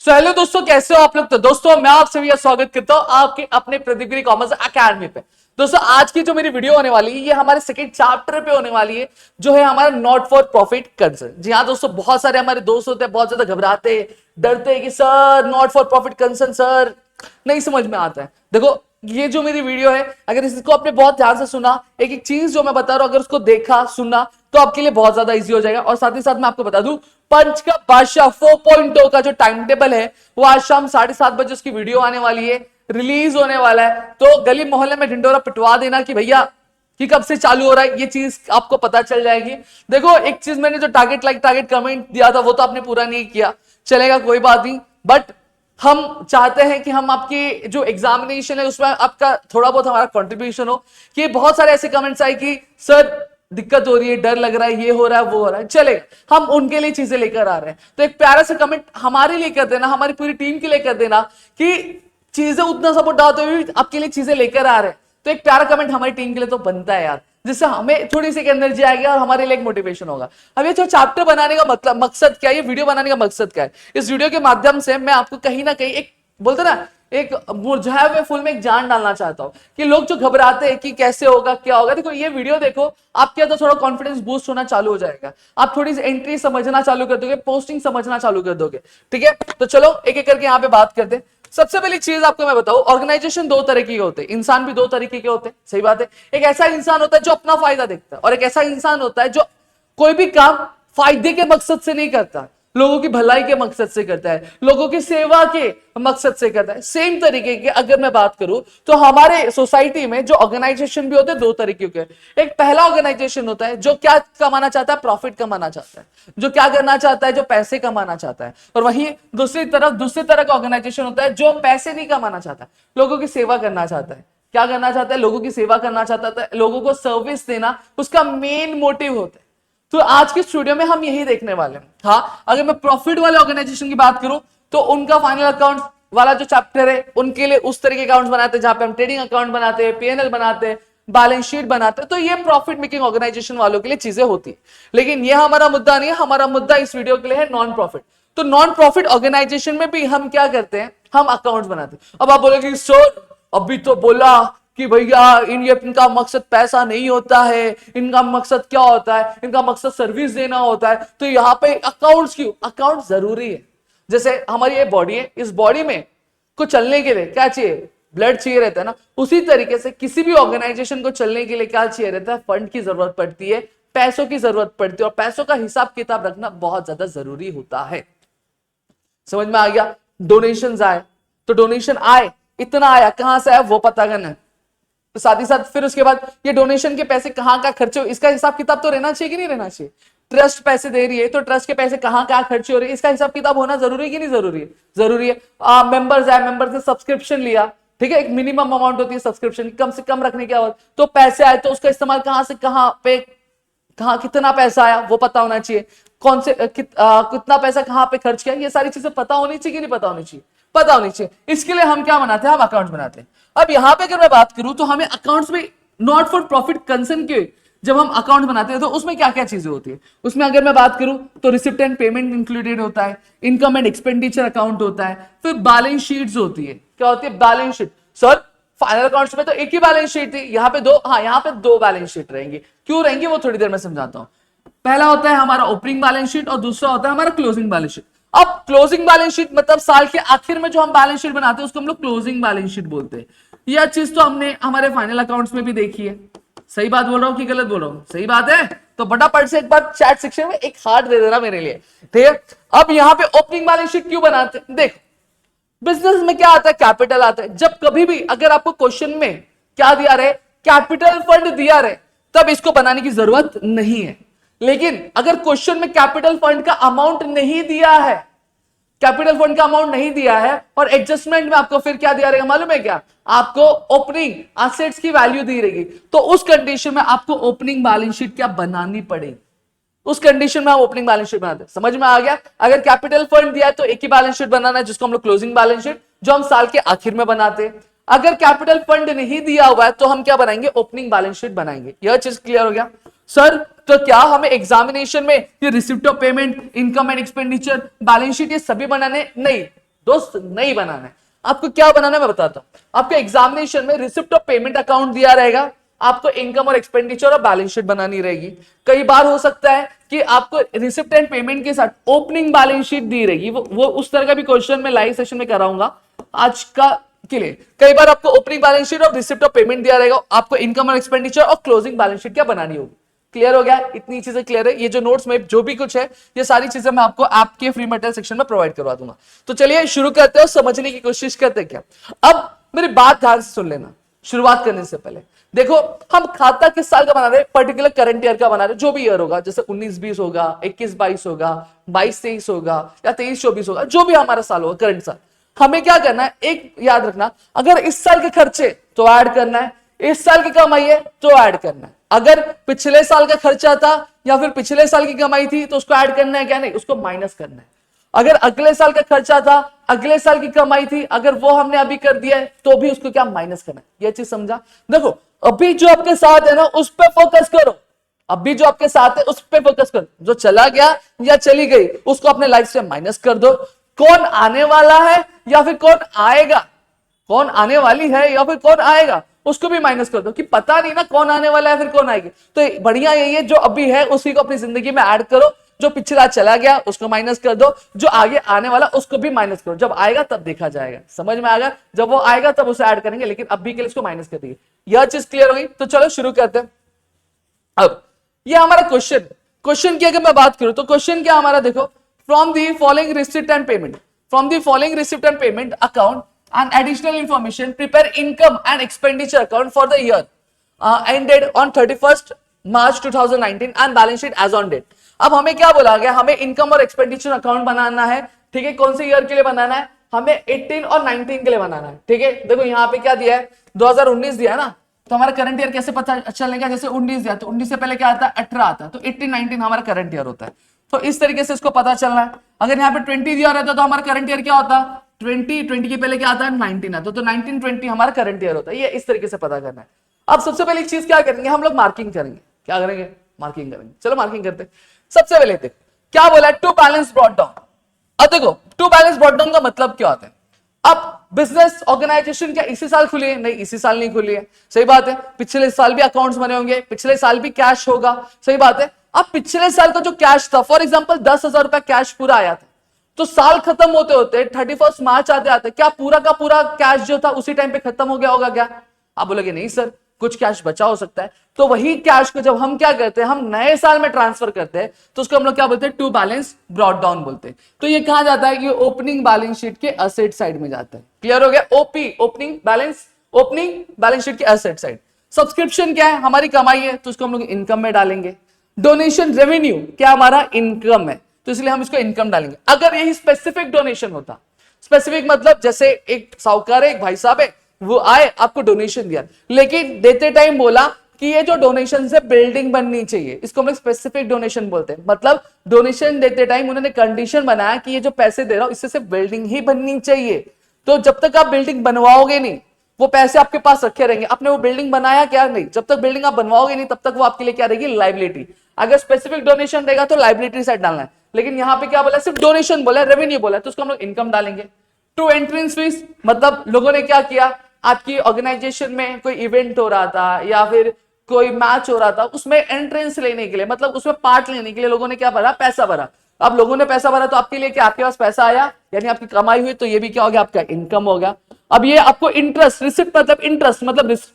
Hello दोस्तों, कैसे हो आप लोग। तो दोस्तों मैं आप सभी का स्वागत करता हूं आपके अपने प्रदीप कॉमर्स अकेडमी पे। दोस्तों आज की जो मेरी वीडियो होने वाली है ये हमारे सेकंड चैप्टर पे होने वाली है, जो है हमारा नॉट फॉर प्रॉफिट कंसर्न। जी हाँ दोस्तों, बहुत सारे हमारे दोस्त होते हैं, बहुत ज्यादा घबराते डरते हैं कि sir not for profit concern sir नहीं समझ में आता है। देखो ये जो मेरी वीडियो है, अगर इसको आपने बहुत ध्यान से सुना, एक एक चीज जो मैं बता रहा हूं अगर उसको देखा सुना तो आपके लिए बहुत ज्यादा इजी हो जाएगा। और साथ ही साथ मैं आपको बता दूं, पंच का बादशाह 4.0 का जो टाइम टेबल है वो आज शाम 7:30 बजे उसकी वीडियो आने वाली है, रिलीज होने वाला है। तो गली मोहल्ले में ढिंडोरा पिटवा देना कि भैया कि कब से चालू हो रहा है, ये चीज आपको पता चल जाएगी। देखो एक चीज, मैंने जो टारगेट लाइक टारगेट कमेंट दिया था वो तो आपने पूरा नहीं किया, चलेगा कोई बात नहीं, बट हम चाहते हैं कि हम आपकी जो एग्जामिनेशन है उसमें आपका थोड़ा बहुत हमारा कंट्रीब्यूशन हो। कि बहुत सारे ऐसे कमेंट्स आए कि सर दिक्कत हो रही है, डर लग रहा है, ये हो रहा है वो हो रहा है, चलेगा हम उनके लिए चीजें लेकर आ रहे हैं। तो एक प्यारा सा कमेंट हमारे लिए कर देना, हमारी पूरी टीम के लिए कर देना कि चीजें उतना सपोर्ट डालते हुए आपके लिए चीजें लेकर आ रहे हैं। तो एक प्यारा कमेंट हमारी टीम के लिए तो बनता है यार, जिससे हमें थोड़ी सी एनर्जी आएगी और हमारे लिए एक मोटिवेशन होगा। अब ये जो चैप्टर बनाने का मतलब मकसद क्या है, ये वीडियो बनाने का मकसद क्या है, इस वीडियो के माध्यम से मैं आपको कहीं ना कहीं एक बोलते ना एक मुरझाए हुए फूल में एक जान डालना चाहता हूं कि लोग जो घबराते हैं कि कैसे होगा क्या होगा, देखो ये वीडियो देखो, आपके अंदर थोड़ा कॉन्फिडेंस बूस्ट होना चालू हो जाएगा, आप थोड़ी सी एंट्री समझना चालू कर दोगे, पोस्टिंग समझना चालू कर दोगे। ठीक है, तो चलो एक एक करके यहाँ पे बात करते हैं। सबसे पहली चीज आपको मैं बताऊं, ऑर्गेनाइजेशन दो तरीके के होते हैं, इंसान भी दो तरीके के होते हैं, सही बात है। एक ऐसा इंसान होता है जो अपना फायदा देखता है, और एक ऐसा इंसान होता है जो कोई भी काम फायदे के मकसद से नहीं करता, लोगों की भलाई के मकसद से करता है, लोगों की सेवा के मकसद से करता है। सेम तरीके के अगर मैं बात करूं तो हमारे सोसाइटी में जो ऑर्गेनाइजेशन भी होते हैं दो तरीके के। एक पहला ऑर्गेनाइजेशन होता है जो क्या कमाना चाहता है, प्रॉफिट कमाना चाहता है, जो क्या करना चाहता है, जो पैसे कमाना चाहता है। और वहीं दूसरी तरह का ऑर्गेनाइजेशन होता है जो पैसे नहीं कमाना चाहता, लोगों की सेवा करना चाहता है। क्या करना चाहता है, लोगों की सेवा करना चाहता है, लोगों को सर्विस देना उसका मेन मोटिव होता है। तो आज के स्टूडियो में हम यही देखने वाले हैं। हाँ, अगर मैं प्रॉफिट वाले ऑर्गेनाइजेशन की बात करूं तो उनका फाइनल अकाउंट वाला जो चैप्टर है उनके लिए उस तरह के अकाउंट्स बनाते हैं जहां पे हम ट्रेडिंग अकाउंट बनाते हैं, पीएनएल बनाते हैं, बैलेंस शीट बनाते हैं। तो ये प्रॉफिट मेकिंग ऑर्गेनाइजेशन वालों के लिए चीजें होती है, लेकिन ये हमारा मुद्दा नहीं है। हमारा मुद्दा इस वीडियो के लिए है नॉन प्रॉफिट। तो नॉन प्रॉफिट ऑर्गेनाइजेशन में भी हम क्या करते हैं, हम अकाउंट बनाते हैं। अब आप बोलोगे सर अभी तो बोला कि भैया इनका मकसद पैसा नहीं होता है, इनका मकसद क्या होता है, इनका मकसद सर्विस देना होता है, तो यहाँ पे अकाउंट्स क्यों, अकाउंट जरूरी है। जैसे हमारी ये बॉडी है, इस बॉडी में को चलने के लिए क्या चाहिए, ब्लड चाहिए रहता है ना। उसी तरीके से किसी भी ऑर्गेनाइजेशन को चलने के लिए क्या चाहिए रहता है, फंड की जरूरत पड़ती है, पैसों की जरूरत पड़ती है, और पैसों का हिसाब किताब रखना बहुत ज्यादा जरूरी होता है। समझ में आ गया। डोनेशन आए तो डोनेशन आए, इतना आया कहां से आया वो पता करना है। तो साथ ही साथ फिर उसके बाद ये डोनेशन के पैसे कहां का खर्चे हो, इसका हिसाब किताब तो रहना चाहिए कि नहीं रहना चाहिए। ट्रस्ट पैसे दे रही है तो ट्रस्ट के पैसे कहां कहां खर्चे हो रहे हैं, इसका हिसाब किताब होना जरूरी है कि नहीं जरूरी है, जरूरी है। मेंबर्स है, मेंबर्स ने सब्सक्रिप्शन लिया, ठीक है, एक मिनिमम अमाउंट होती है सब्सक्रिप्शन, कम से कम रखने की आवाज। तो पैसे आए तो उसका इस्तेमाल कहां से कहां पे, कहां कितना पैसा आया वो पता होना चाहिए, कौन से कितना पैसा कहां पे खर्च किया, ये सारी चीजें पता होनी चाहिए कि नहीं पता होनी चाहिए, पता होनी चाहिए। इसके लिए हम क्या बनाते हैं, हम अकाउंट बनाते हैं। अब यहां पे अगर मैं बात करूं तो हमें अकाउंट्स में नॉट फॉर प्रॉफिट कंसर्न के जब हम अकाउंट बनाते हैं तो उसमें क्या क्या चीजें होती है। उसमें अगर मैं बात करूं तो रिसिप्ट एंड पेमेंट इंक्लूडेड होता है, इनकम एंड एक्सपेंडिचर अकाउंट होता है, फिर बैलेंस शीट्स होती है। क्या होती है, balance sheet. Sir final accounts में तो एक ही बैलेंस शीट थी, यहाँ पे दो, हाँ यहाँ पे दो बैलेंस शीट रहेंगी। क्यों रहेंगी वो थोड़ी देर में समझाता हूं। पहला होता है हमारा ओपनिंग बैलेंस शीट और दूसरा होता है हमारा क्लोजिंग बैलेंस शीट। अब क्लोजिंग बैलेंस शीट मतलब साल के आखिर में जो हम बैलेंस शीट बनाते हैं उसको हम लोग क्लोजिंग बैलेंस शीट बोलते हैं। यह चीज तो हमने हमारे फाइनल अकाउंट्स में भी देखी है। सही बात बोल रहा हूं कि गलत बोल रहा हूं, सही बात है। तो फटाफट से एक बार चैट सेक्शन में एक हार्ट दे देना मेरे लिए, ठीक है। अब यहाँ पे ओपनिंग बैलेंस शीट क्यों बनाते हैं, देखो बिजनेस में क्या आता है, कैपिटल आता है। जब कभी भी अगर आपको क्वेश्चन में क्या दिया रहे, कैपिटल फंड दिया रहे, तब इसको बनाने की जरूरत नहीं है। लेकिन अगर क्वेश्चन में कैपिटल फंड का अमाउंट नहीं दिया है, कैपिटल फंड का अमाउंट नहीं दिया है और एडजस्टमेंट में आपको फिर क्या दिया रहेगा मालूम है क्या, आपको ओपनिंग एसेट्स की वैल्यू दी रहेगी, तो उस कंडीशन में आपको ओपनिंग बैलेंस शीट क्या बनानी पड़ेगी। उस कंडीशन में हम ओपनिंग बैलेंस शीट बनाते हैं। समझ में आ गया। अगर कैपिटल फंड दिया है तो एक ही बैलेंस शीट बनाना है जिसको हम लोग क्लोजिंग बैलेंस शीट, जो हम साल के आखिर में बनाते हैं। अगर कैपिटल फंड नहीं दिया हुआ है तो हम क्या बनाएंगे, ओपनिंग बैलेंस शीट बनाएंगे। यह चीज क्लियर हो गया सर। तो क्या हमें एग्जामिनेशन में ये receipt of payment, income and expenditure, balance sheet ये सभी बनाने नहीं, दोस्त नहीं बनाना है। आपको क्या बनाना है मैं बताता हूं। आपको एग्जामिनेशन में रिसिप्ट ऑफ पेमेंट अकाउंट दिया रहेगा, आपको इनकम और एक्सपेंडिचर और बैलेंस शीट बनानी रहेगी। कई बार हो सकता है कि आपको रिसिप्ट एंड पेमेंट के साथ ओपनिंग बैलेंस शीट दी रहेगी, वो उस तरह का भी क्वेश्चन मैं लाइव सेशन में कराऊंगा आज का के लिए। कई बार आपको ओपनिंग बैलेंस शीट और रिसिप्ट ऑफ पेमेंट दिया रहेगा, आपको इनकम और एक्सपेंडिचर और क्लोजिंग बैलेंस शीट क्या बनानी होगी। क्लियर हो गया? इतनी चीजें क्लियर है। ये जो नोट्स में जो भी कुछ है ये सारी चीजें मैं आपको ऐप के फ्री मटेरियल सेक्शन में प्रोवाइड करवा दूंगा। तो चलिए शुरू करते हैं और समझने की कोशिश करते हैं। क्या अब मेरी बात ध्यान से सुन लेना शुरुआत करने से पहले। देखो हम खाता किस साल का बना रहे हैं, पर्टिकुलर करंट ईयर का बना रहे हैं, जो भी ईयर होगा, जैसे 19-20 होगा, 21-22 होगा, 22-23 होगा या 23-24 होगा, जो भी हमारा साल होगा करंट साल। हमें क्या करना है, एक याद रखना, अगर इस साल के खर्चे तो ऐड करना है, इस साल की कमाई है तो ऐड करना है। अगर पिछले साल का खर्चा था या फिर पिछले साल की कमाई थी तो उसको ऐड करना है, क्या नहीं, उसको माइनस करना है। अगर अगले साल का खर्चा था, अगले साल की कमाई थी, अगर वो हमने अभी कर दिया है तो भी उसको क्या माइनस करना है। ये चीज समझा? देखो अभी जो आपके साथ है ना उस पर फोकस करो, अभी जो आपके साथ है उस पर फोकस करो। जो चला गया या चली गई उसको अपने लाइफ से माइनस कर दो। कौन आने वाला है या फिर कौन आएगा, कौन आने वाली है या फिर कौन आएगा उसको भी माइनस कर दो, कि पता नहीं ना कौन आने वाला है फिर कौन आएगी। तो बढ़िया यही है, जो अभी है उसी को अपनी जिंदगी में ऐड करो, जो पिछला चला गया उसको माइनस कर दो, जो आगे आने वाला उसको भी माइनस करो। जब आएगा तब देखा जाएगा, समझ में आएगा, जब वो आएगा तब उसे ऐड करेंगे, लेकिन अभी के लिए इसको माइनस कर देंगे। यह चीज क्लियर हो गई? तो चलो शुरू करते हैं। अब ये हमारा क्वेश्चन की अगर मैं बात करूं तो क्वेश्चन क्या हमारा, देखो, from the following receipt and payment, from the following receipt and payment account and additional information prepare income and expenditure account for the year ended on 31st March 2019 and balance sheet as on date। अब हमें क्या बोला गया, हमें income और expenditure account बनाना है, ठीक है। कौन से ईयर के लिए बनाना है, हमें 18 और 19 के लिए बनाना है, ठीक है। देखो यहाँ पे क्या दिया है, 2019 दिया है ना, तो हमारा करंट ईयर कैसे पता चलेगा, जैसे 19 दिया तो 19 से पहले क्या आता है, 18 आता है, तो 18-19 हमारा करंट ईयर होता है। तो इस तरीके से इसको पता चलना है। अगर यहाँ पे 20 दिया रहता तो हमारा करंट ईयर क्या होता है, 20 के पहले क्या आता है, 19 आता है, तो 19-20 हमारा करंट ईयर होता है। ये इस तरीके से पता करना है। अब सबसे पहले एक चीज क्या करेंगे, हम लोग मार्किंग करेंगे। क्या करेंगे, मार्किंग करेंगे। चलो मार्किंग करते हैं। सबसे पहले देखो क्या बोला है, टू बैलेंस ब्रॉट डाउन। अब देखो टू बैलेंस ब्रॉट डाउन का मतलब क्या होता है। अब बिजनेस ऑर्गेनाइजेशन क्या इसी साल खुली है, नहीं इसी साल नहीं खुली है, सही बात है। पिछले साल भी अकाउंट्स बने होंगे, पिछले साल भी कैश होगा, सही बात है। अब पिछले साल का जो कैश था, फॉर एग्जांपल 10,000 रुपया कैश पूरा आया था, तो साल खत्म होते होते 31 मार्च आते आते क्या पूरा का पूरा कैश जो था उसी टाइम पे खत्म हो गया होगा क्या? आप बोलोगे नहीं सर, कुछ कैश बचा हो सकता है। तो वही कैश को जब हम क्या करते हैं, हम नए साल में ट्रांसफर करते हैं, तो उसको हम लोग क्या बोलते हैं, टू बैलेंस ब्रॉट डाउन बोलते हैं। तो ये कहा जाता है कि ओपनिंग बैलेंस शीट के एसेट साइड में जाता है। क्लियर हो गया? ओपी, ओपनिंग बैलेंस शीट के एसेट साइड। सब्सक्रिप्शन क्या है, हमारी कमाई है, तो उसको हम लोग इनकम में डालेंगे। डोनेशन रेवेन्यू क्या हमारा इनकम है, तो इसलिए हम इसको इनकम डालेंगे। अगर यही स्पेसिफिक डोनेशन होता, स्पेसिफिक मतलब जैसे एक साहूकार है, एक भाई साहब है, वो आए आपको डोनेशन दिया, लेकिन देते टाइम बोला कि ये जो डोनेशन से बिल्डिंग बननी चाहिए, इसको हम लोग स्पेसिफिक डोनेशन बोलते हैं। मतलब डोनेशन देते टाइम उन्होंने कंडीशन बनाया कि ये जो पैसे दे रहा हूं इससे सिर्फ बिल्डिंग ही बननी चाहिए। तो जब तक आप बिल्डिंग बनवाओगे नहीं, वो पैसे आपके पास रखे रहेंगे। आपने वो बिल्डिंग बनाया क्या, नहीं, जब तक बिल्डिंग आप बनवाओगे नहीं तब तक वो आपके लिए क्या रहेगी, लाइबिलिटी। अगर स्पेसिफिक डोनेशन देगा तो लाइबिलिटी साइड डालना है, लेकिन यहां पे क्या बोला, सिर्फ डोनेशन बोला, रेवेन्यू बोला, तो उसको हम लोग इनकम डालेंगे। टू एंट्रेंस फीस, मतलब लोगों ने क्या किया, आपकी ऑर्गेनाइजेशन में कोई इवेंट हो रहा था या फिर कोई मैच हो रहा था, उसमें एंट्रेंस लेने के लिए, मतलब उसमें पार्ट लेने के लिए लोगों ने क्या भरा, पैसा भरा। अब लोगों ने पैसा भरा तो आपके लिए क्या, आपके पास पैसा आया, यानी आपकी कमाई हुई, तो ये भी क्या हो गया, आपका इनकम हो गया। अब ये आपको इंटरेस्ट, रिसिप्ट मतलब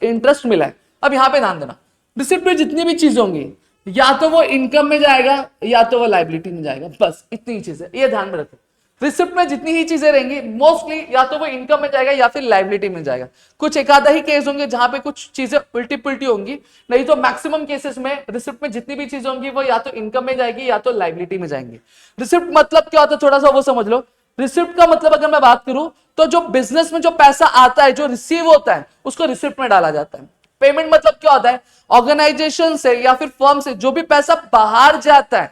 इंटरेस्ट मिला है। अब यहां पे ध्यान देना, रिसिप्ट में जितनी भी चीजें होंगी या तो वो इनकम में जाएगा या तो वो लाइबिलिटी में जाएगा, बस इतनी चीजें, ये ध्यान में रखो। रिसिप्ट में जितनी ही चीजें रहेंगी मोस्टली या तो वो इनकम में जाएगा या फिर लाइबिलिटी में जाएगा। कुछ एक आधा ही केस होंगे जहां पे कुछ चीजें उल्टी पुल्टी होंगी, नहीं तो मैक्सिमम केसेस में रिसिप्ट में जितनी भी चीजें होंगी वो या तो इनकम में जाएगी या तो लाइबिलिटी में जाएंगी। रिसिप्ट मतलब क्या होता है, थोड़ा सा वो समझ लो। रिसिप्ट का मतलब अगर मैं बात करूं तो जो बिजनेस में जो पैसा आता है, जो रिसीव होता है, उसको रिसिप्ट में डाला जाता है। पेमेंट मतलब क्या होता है, ऑर्गेनाइजेशन से या फिर फर्म से जो भी पैसा बाहर जाता है,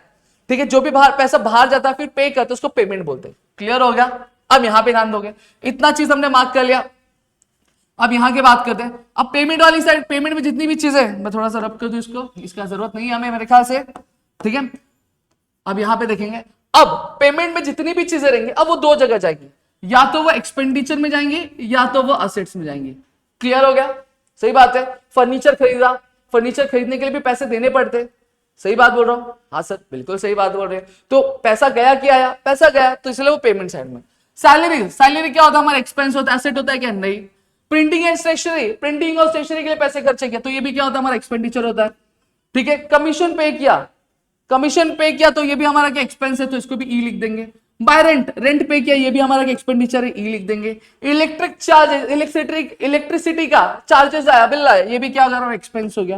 ठीक है, जो भी पैसा बाहर जाता है फिर पे करते हैं, उसको पेमेंट बोलते हैं। क्लियर हो गया? अब यहां पे ध्यान दोगे, इतना चीज हमने मार्क कर लिया। अब यहां की बात करते हैं। अब पेमेंट वाली साइड, पेमेंट में जितनी भी चीजें, मैं थोड़ा सा रब कर दूं इसको, इसका जरूरत नहीं है हमें मेरे ख्याल से, ठीक है। अब यहां पे देखेंगे, अब पेमेंट में जितनी भी चीजें रहेंगी अब वो दो जगह जाएगी। या तो वो एक्सपेंडिचर में जाएंगे या तो वो असेट्स में जाएंगे। क्लियर हो गया? सही बात है। फर्नीचर खरीदा, फर्नीचर खरीदने के लिए भी पैसे देने पड़ते। सही बात बोल रहा हूं? हाँ सर बिल्कुल सही बात बोल रहे हैं। तो पैसा गया कि आया? पैसा गया, तो इसलिए वो पेमेंट साइड में। सैलरी, सैलरी क्या होता है? हमारा एक्सपेंस होता है, एसेट होता है क्या? नहीं। प्रिंटिंग एंड स्टेशनरी, प्रिंटिंग और स्टेशनरी के लिए पैसे खर्चे किया, तो ये भी क्या होता है? हमारा एक्सपेंडिचर होता है। ठीक है। कमीशन पे किया, कमीशन पे किया तो ये भी हमारा क्या एक्सपेंस है, तो इसको भी ई लिख देंगे। बाय रेंट, रेंट पे किया, ये भी हमारा एक्सपेंडिचर है, ई लिख देंगे। इलेक्ट्रिक चार्जेस, इलेक्ट्रिसिटी का चार्जेस आया, बिल आया, ये भी क्या होगा? एक्सपेंस हो गया।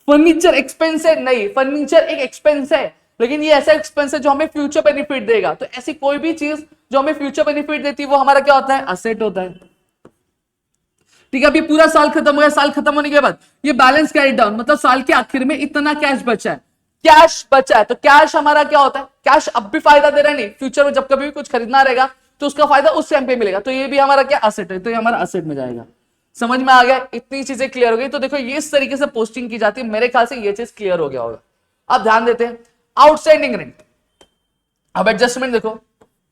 फर्नीचर एक्सपेंस है? नहीं, फर्नीचर एक एक्सपेंस है, लेकिन ये ऐसा एक्सपेंस है जो हमें फ्यूचर बेनिफिट देगा। तो ऐसी कोई भी चीज जो हमें फ्यूचर बेनिफिट देती है वो हमारा क्या होता है? असेट होता है। ठीक है। अभी पूरा साल खत्म हो गया, साल खत्म होने के बाद ये बैलेंस कैरी डाउन, मतलब साल के आखिर में इतना कैश बचा है, कैश बचा है, तो कैश हमारा क्या होता है? कैश अब भी फायदा दे रहा है, नहीं, फ्यूचर में जब कभी भी कुछ खरीदना रहेगा तो उसका फायदा उस टाइम पे मिलेगा, तो ये भी हमारा क्या? असेट है, तो ये हमारा असेट में जाएगा। समझ में आ गया? इतनी चीजें क्लियर हो गई। तो देखो ये इस तरीके से पोस्टिंग की जाती है, मेरे ख्याल से ये चीज क्लियर हो गया होगा। अब ध्यान देते हैं आउटस्टैंडिंग रेंट। अब एडजस्टमेंट देखो,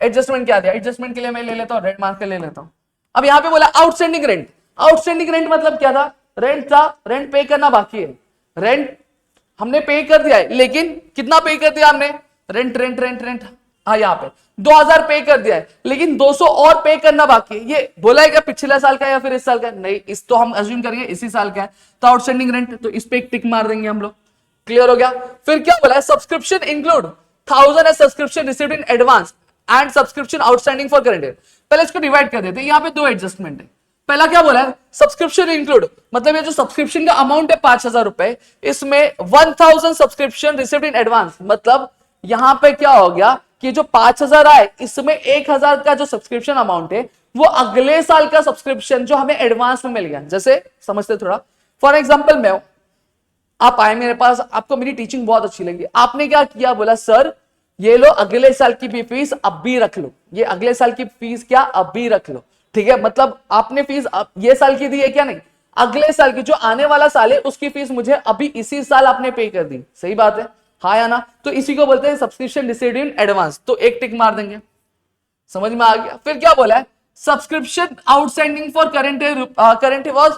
एडजस्टमेंट क्या दिया? एडजस्टमेंट के लिए मैं ले लेता हूं, रेंट मार्क के ले लेता हूं। अब यहां पे बोला आउटस्टैंडिंग रेंट। आउटस्टैंडिंग रेंट मतलब क्या था? रेंट था, रेंट पे करना बाकी है, रेंट हमने पे कर दिया है, लेकिन कितना पे कर दिया हमने? रेंट रेंट रेंट रेंट, हाँ यहाँ पे 2000 पे कर दिया है, लेकिन 200 और पे करना बाकी है। ये बोला है क्या पिछले साल का या फिर इस साल का? नहीं, इस तो हम अज्यूम करेंगे इसी साल का है, तो आउटस्टैंडिंग रेंट, तो इस पे एक टिक मार देंगे हम लोग। क्लियर हो गया? फिर क्या बोला है? Subscription include 1000 as subscription received in advance and subscription outstanding for current year. पहले इसको डिवाइड कर देते हैं, यहाँ पे दो एडजस्टमेंट है। पहला क्या बोला है? सब्सक्रिप्शन इंक्लूड, मतलब ये जो सब्सक्रिप्शन का अमाउंट है 5000 रुपए, इसमें 1000 सब्सक्रिप्शन रिसीव्ड इन एडवांस, मतलब यहां पे क्या हो गया कि जो 5000 आए इसमें 1000 का जो सब्सक्रिप्शन अमाउंट है वो अगले साल का सब्सक्रिप्शन जो हमें एडवांस में मिल गया। जैसे समझते थोड़ा, फॉर एग्जाम्पल मैं, आप आए मेरे पास, आपको मेरी टीचिंग बहुत अच्छी लगी, आपने क्या किया? बोला सर ये लो अगले साल की भी फीस अब भी रख लो, ये अगले साल की फीस क्या अब भी रख लो। ठीक है, मतलब आपने फीस ये साल की दी है क्या? नहीं, अगले साल की जो आने वाला साल है उसकी फीस मुझे अभी इसी साल आपने पे कर दी। सही बात है, हाँ या ना? तो इसी को बोलते हैं सब्सक्रिप्शन रिसीव्ड इन एडवांस, तो एक टिक मार देंगे। समझ में आ गया? फिर क्या बोला है? Subscription outstanding for current was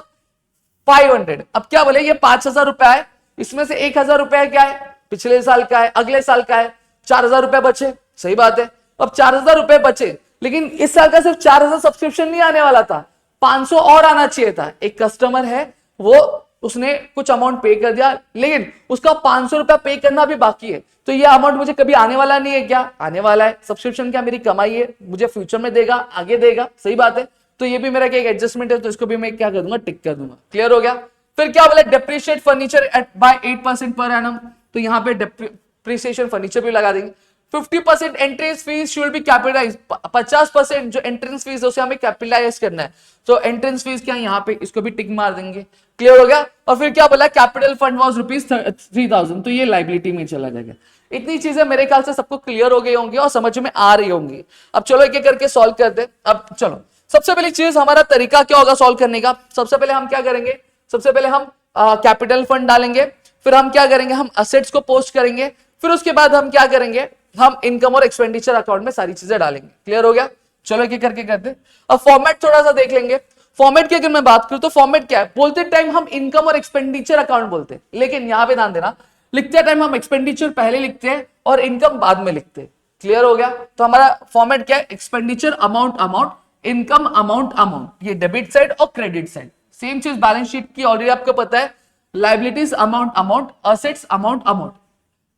500। अब क्या बोले? ये 5000 रुपए है, इसमें से 1000 रुपए क्या है? पिछले साल का है, अगले साल का है, 4000 रुपए बचे। सही बात है। अब 4000 रुपए बचे, लेकिन इस साल का सिर्फ 4000 सब्सक्रिप्शन नहीं आने वाला था, 500 और आना चाहिए था। एक कस्टमर है, वो उसने कुछ अमाउंट पे कर दिया, लेकिन उसका 500 रुपया पे करना भी बाकी है, तो ये अमाउंट मुझे कभी आने वाला नहीं है क्या? आने वाला है। सब्सक्रिप्शन क्या मेरी कमाई है, मुझे फ्यूचर में देगा, आगे देगा। सही बात है, तो ये भी मेरा क्या एक एडजस्टमेंट है, तो इसको भी मैं क्या कर दूंगा? टिक कर दूंगा। क्लियर हो गया? फिर क्या बोला? Depreciate furniture eight bye 8% per annum, तो यहां पे डेप्रिसिएशन फर्नीचर भी लगा देंगे। 50% entrance fees should be capitalise, 50% जो एंट्रेंस फीस है उसे हमें कैपिटलाइज करना है, तो एंट्रेंस फीस क्या यहाँ पे, इसको भी टिक मार देंगे। क्लियर हो गया? और फिर क्या बोला? कैपिटल फंड वाज ₹3000, तो ये लाइबिलिटी में चला जाएगा। इतनी चीजें मेरे ख्याल से सबको क्लियर हो गई होंगी और समझ में आ रही होंगी। अब चलो एक एक करके सॉल्व करते। अब चलो सबसे पहली चीज, हमारा तरीका क्या होगा सॉल्व करने का? सबसे पहले हम क्या करेंगे? सबसे पहले हम कैपिटल फंड डालेंगे, फिर हम क्या करेंगे? हम असेट्स को पोस्ट करेंगे, फिर उसके बाद हम क्या करेंगे? हम इनकम और एक्सपेंडिचर अकाउंट में सारी चीजें डालेंगे। क्लियर हो गया? चलो एक एक करके करते। अब फॉर्मेट थोड़ा सा देख लेंगे। फॉर्मेट की अगर मैं बात करूं तो फॉर्मेट क्या है? बोलते टाइम हम इनकम और एक्सपेंडिचर अकाउंट बोलते हैं, लेकिन यहां पे ध्यान देना, लिखते टाइम हम एक्सपेंडिचर पहले लिखते हैं और इनकम बाद में लिखते हैं। क्लियर हो गया? तो हमारा फॉर्मेट क्या है? Expenditure amount amount, income amount amount, ये डेबिट साइड और क्रेडिट साइड। सेम चीज बैलेंस शीट की ऑलरेडी आपको पता है, liabilities amount amount, assets amount amount.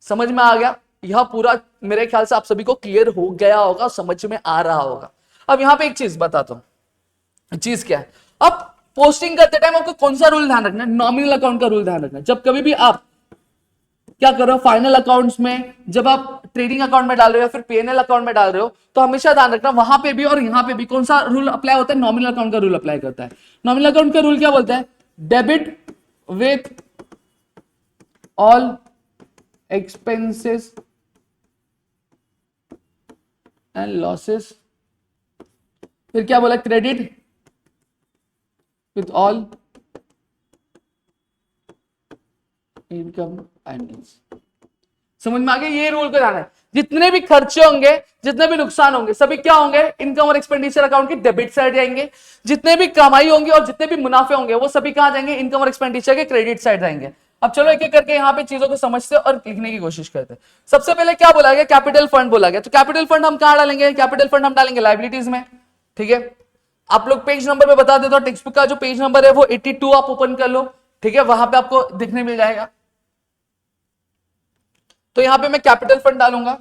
समझ में आ गया? यह पूरा मेरे ख्याल से आप सभी को क्लियर हो गया होगा, समझ में आ रहा होगा। अब यहां पे एक चीज बताता हूं, चीज क्या है? अब पोस्टिंग करते टाइम आपको कौन सा रूल ध्यान रखना है? नॉमिनल अकाउंट का रूल ध्यान रखना है। जब कभी भी आप क्या करो फाइनल अकाउंट्स में, जब आप ट्रेडिंग अकाउंट में डाल रहे हो या फिर पीएनएल अकाउंट में डाल रहे हो, तो हमेशा ध्यान रखना वहां पे भी और यहां पे भी कौन सा रूल अप्लाई होता है? नॉमिनल अकाउंट का रूल अप्लाई करता है। नॉमिनल अकाउंट का रूल क्या बोलता है? Debit with all expenses and losses. फिर क्या बोला? Credit with all income and. समझ में आ गया, ये रूल को जाना है। जितने भी खर्चे होंगे, जितने भी नुकसान होंगे, सभी क्या होंगे, इनकम और एक्सपेंडिचर अकाउंट की डेबिट साइड जाएंगे। जितने भी कमाई होंगी और जितने भी मुनाफे होंगे वो सभी कहां जाएंगे, इनकम और एक्सपेंडिचर के क्रेडिट साइड जाएंगे। अब चलो एक एक करके यहाँ पे चीजों को समझते और लिखने की कोशिश करते हैं। सबसे पहले क्या बोला गया, कैपिटल फंड बोला गया। तो कैपिटल फंड हम कहां डालेंगे, कैपिटल फंड हम डालेंगे लाइबिलिटीज में। ठीक है, आप लोग पेज नंबर में बता देते हो, टेक्स्ट बुक का जो पेज नंबर है वो 82 आप ओपन कर लो। ठीक है, वहां पे आपको दिखने मिल जाएगा। तो यहां पे मैं कैपिटल फंड डालूंगा,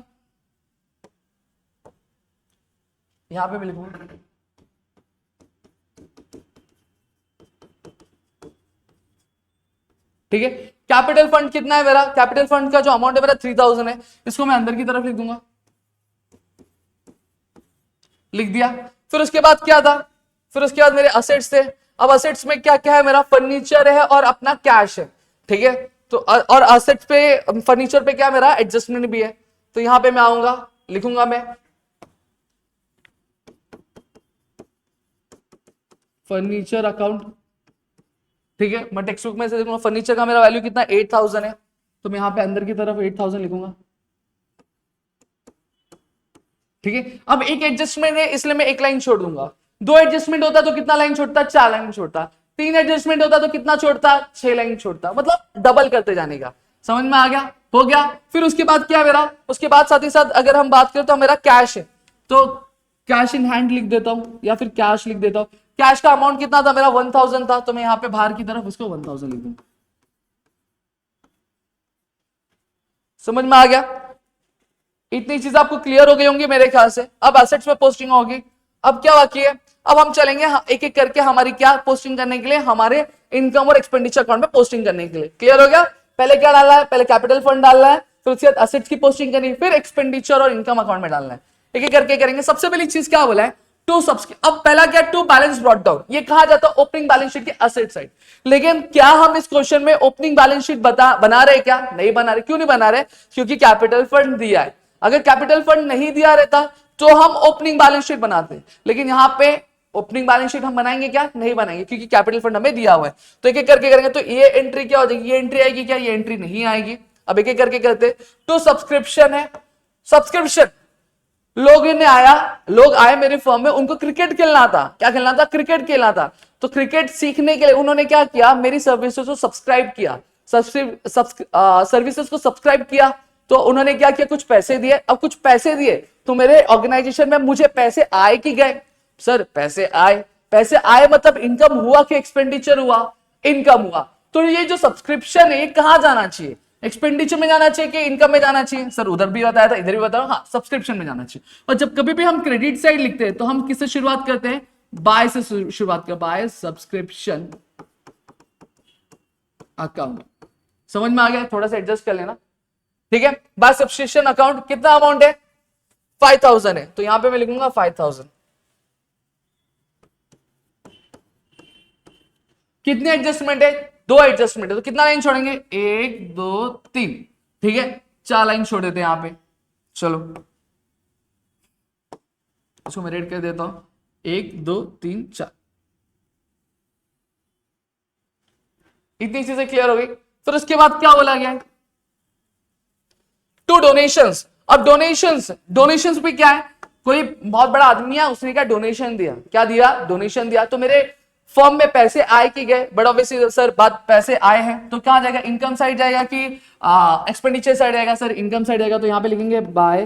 यहां पे मैं लिखूंगा ठीक है। कैपिटल फंड कितना है मेरा, कैपिटल फंड का जो अमाउंट है मेरा 3000 है, इसको मैं अंदर की तरफ लिख दूंगा, लिख दिया। फिर उसके बाद क्या था, फिर उसके बाद मेरे असेट्स थे। अब असेट्स में क्या क्या है, मेरा फर्नीचर है और अपना कैश है। ठीक है, तो और असेट्स पे, फर्नीचर पे क्या मेरा एडजस्टमेंट भी है। तो यहां पे मैं आऊंगा, लिखूंगा मैं फर्नीचर अकाउंट। ठीक है, मैं टेक्स्ट बुक में से देखूंगा फर्नीचर का मेरा वैल्यू कितना 8000 है, तो मैं यहां पे अंदर की तरफ 8000 लिखूंगा। ठीक है, अब एक एडजस्टमेंट है इसलिए मैं एक लाइन छोड़ दूंगा। दो एडजस्टमेंट होता तो कितना लाइन छोड़ता, 4 लाइन छोड़ता। तीन एडजस्टमेंट होता तो कितना छोड़ता, 6 लाइन छोड़ता। मतलब डबल करते जाने का। समझ में आ गया, हो गया। फिर उसके बाद क्या मेरा, उसके बाद साथ ही साथ अगर हम बात करें तो मेरा कैश है, तो कैश इन हैंड लिख देता हूं या फिर कैश लिख देता हूं। कैश का अमाउंट कितना था मेरा 1000 था, तो मैं यहां पे बाहर की तरफ उसको 1000 लिख दूंगा। समझ में आ गया, इतनी चीज आपको क्लियर हो गई होंगी मेरे ख्याल से। अब एसेट्स में पोस्टिंग होगी। अब क्या बाकी है, अब हम चलेंगे एक एक करके हमारी क्या पोस्टिंग करने के लिए, हमारे इनकम और एक्सपेंडिचर अकाउंट में पोस्टिंग करने के लिए। क्लियर हो गया, पहले क्या डालना है, पहले कैपिटल फंड डालना है, फिर उसके बाद एसेट्स की पोस्टिंग करनी है, फिर एक्सपेंडिचर और इनकम अकाउंट में डालना है। एक एक करके करेंगे। सबसे पहली चीज क्या बोला है, टू सब्सक्राइब। अब पहला क्या, टू बैलेंस ब्रॉट डाउन, ये कहा जाता है ओपनिंग बैलेंस शीट के एसेट साइड। लेकिन क्या हम इस क्वेश्चन में ओपनिंग बैलेंस शीट बना रहे, क्या नहीं बना रहे। क्यों नहीं बना रहे, क्योंकि कैपिटल फंड दिया है। अगर कैपिटल फंड नहीं दिया रहता तो हम ओपनिंग बैलेंस शीट बनाते, लेकिन यहां पे ओपनिंग बैलेंस शीट हम बनाएंगे क्या, नहीं बनाएंगे, क्योंकि कैपिटल फंड हमें दिया हुआ है। तो एक एक करके करेंगे। तो ये एंट्री क्या हो जाएगी, ये एंट्री आएगी क्या, ये एंट्री नहीं आएगी। अब एक एक करके करते। तो सब्सक्रिप्शन है, सब्सक्रिप्शन लोग आए मेरे फर्म में, उनको क्रिकेट खेलना था। क्या खेलना था, क्रिकेट खेलना था। तो क्रिकेट सीखने के लिए उन्होंने क्या किया, मेरी सर्विसेज को सब्सक्राइब किया, सर्विसेज को सब्सक्राइब किया। तो उन्होंने क्या किया, कुछ पैसे दिए। अब कुछ पैसे दिए तो मेरे ऑर्गेनाइजेशन में मुझे पैसे आए कि गए, सर पैसे आए। पैसे आए मतलब इनकम हुआ कि एक्सपेंडिचर हुआ, इनकम हुआ। तो ये जो सब्सक्रिप्शन है ये कहां जाना चाहिए, एक्सपेंडिचर में जाना चाहिए कि इनकम में जाना चाहिए। सर उधर भी बताया था, इधर भी बताया, हाँ सब्सक्रिप्शन में जाना चाहिए। और जब कभी भी हम क्रेडिट साइड लिखते हैं तो हम किससे शुरुआत करते हैं, बाय से शुरुआत करते, बाय सब्सक्रिप्शन अकाउंट। समझ में आ गया, थोड़ा सा एडजस्ट कर लेना। ठीक है, बाय सब्सक्रिप्शन अकाउंट कितना अमाउंट है, 5000 है, तो यहां पे मैं लिखूंगा 5000। कितने एडजस्टमेंट है, दो एडजस्टमेंट है, तो कितना लाइन छोड़ेंगे, 1 2 3। ठीक है, 4 लाइन छोड़ देते हैं यहां पे। चलो इसको मैं रेड कर देता हूं, 1 2 3 4। इतनी चीजें क्लियर हो गई। फिर उसके बाद क्या बोला गया, टू डोनेशंस। अब डोनेशंस भी क्या है, कोई बहुत बड़ा आदमी है, उसने क्या डोनेशन दिया, क्या दिया, डोनेशन दिया। तो मेरे फर्म में पैसे आए कि गए, बट ऑब्वियसली सर बात पैसे आए हैं तो कहां जाएगा, इनकम साइड जाएगा कि एक्सपेंडिचर साइड जाएगा, सर इनकम साइड जाएगा। तो यहां पे लिखेंगे बाय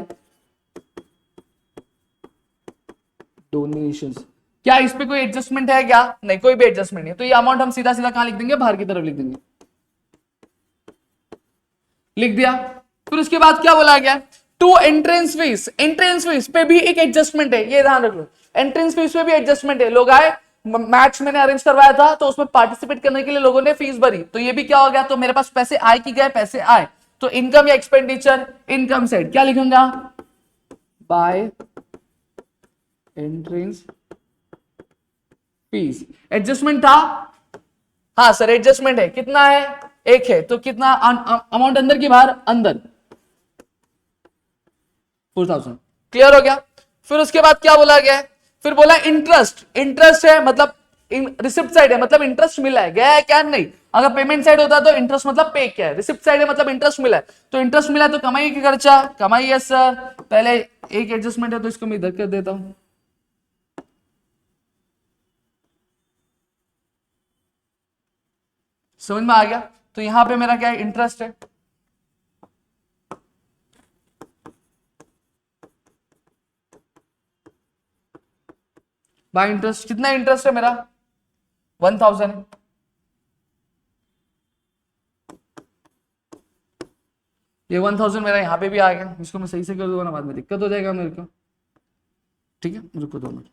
डोनेशंस। क्या इस पे कोई एडजस्टमेंट है क्या, नहीं कोई भी एडजस्टमेंट नहीं। तो ये अमाउंट हम सीधा सीधा कहां लिख देंगे, बाहर की तरफ लिख देंगे, लिख दिया। फिर उसके बाद क्या बोला गया, to entrance fees. Entrance fees पे भी एक एडजस्टमेंट है, ये ध्यान रख लो। एंट्रेंस फीस पे भी एडजस्टमेंट है। लोग आए, मैच मैंने अरेंज करवाया था तो उसमें पार्टिसिपेट करने के लिए लोगों ने फीस भरी, तो ये भी क्या हो गया, तो मेरे पास पैसे आए कि गए, पैसे आए। तो इनकम या एक्सपेंडिचर, इनकम साइड क्या लिखूंगा, बाय एंट्रेंस फीस। एडजस्टमेंट था, हाँ सर एडजस्टमेंट है, कितना है, एक है, तो कितना अमाउंट अंदर की बाहर, अंदर 4000। क्लियर हो गया। फिर उसके बाद क्या बोला गया है, फिर बोला इंटरेस्ट। इंटरेस्ट है मतलब रिसिप्ट साइड है, मतलब इंटरेस्ट मिला है, गया है क्या, नहीं। अगर पेमेंट साइड होता तो इंटरेस्ट मतलब पे क्या है, रिसिप्ट साइड है मतलब इंटरेस्ट मिला है, तो इंटरेस्ट मिला है तो कमाई की खर्चा, कमाई है सर। पहले एक एडजस्टमेंट है तो इसको मैं इधर कर देता हूं, समझ में आ गया। तो यहां पे मेरा क्या है, इंटरेस्ट है। भाई इंटरेस्ट कितना इंटरेस्ट है मेरा, 1000। ये 1000 मेरा यहाँ पे भी आ गया, इसको मैं सही से कर दूंगा ना, बाद में दिक्कत हो जाएगा मेरे को। ठीक है, रुको 2 मिनट।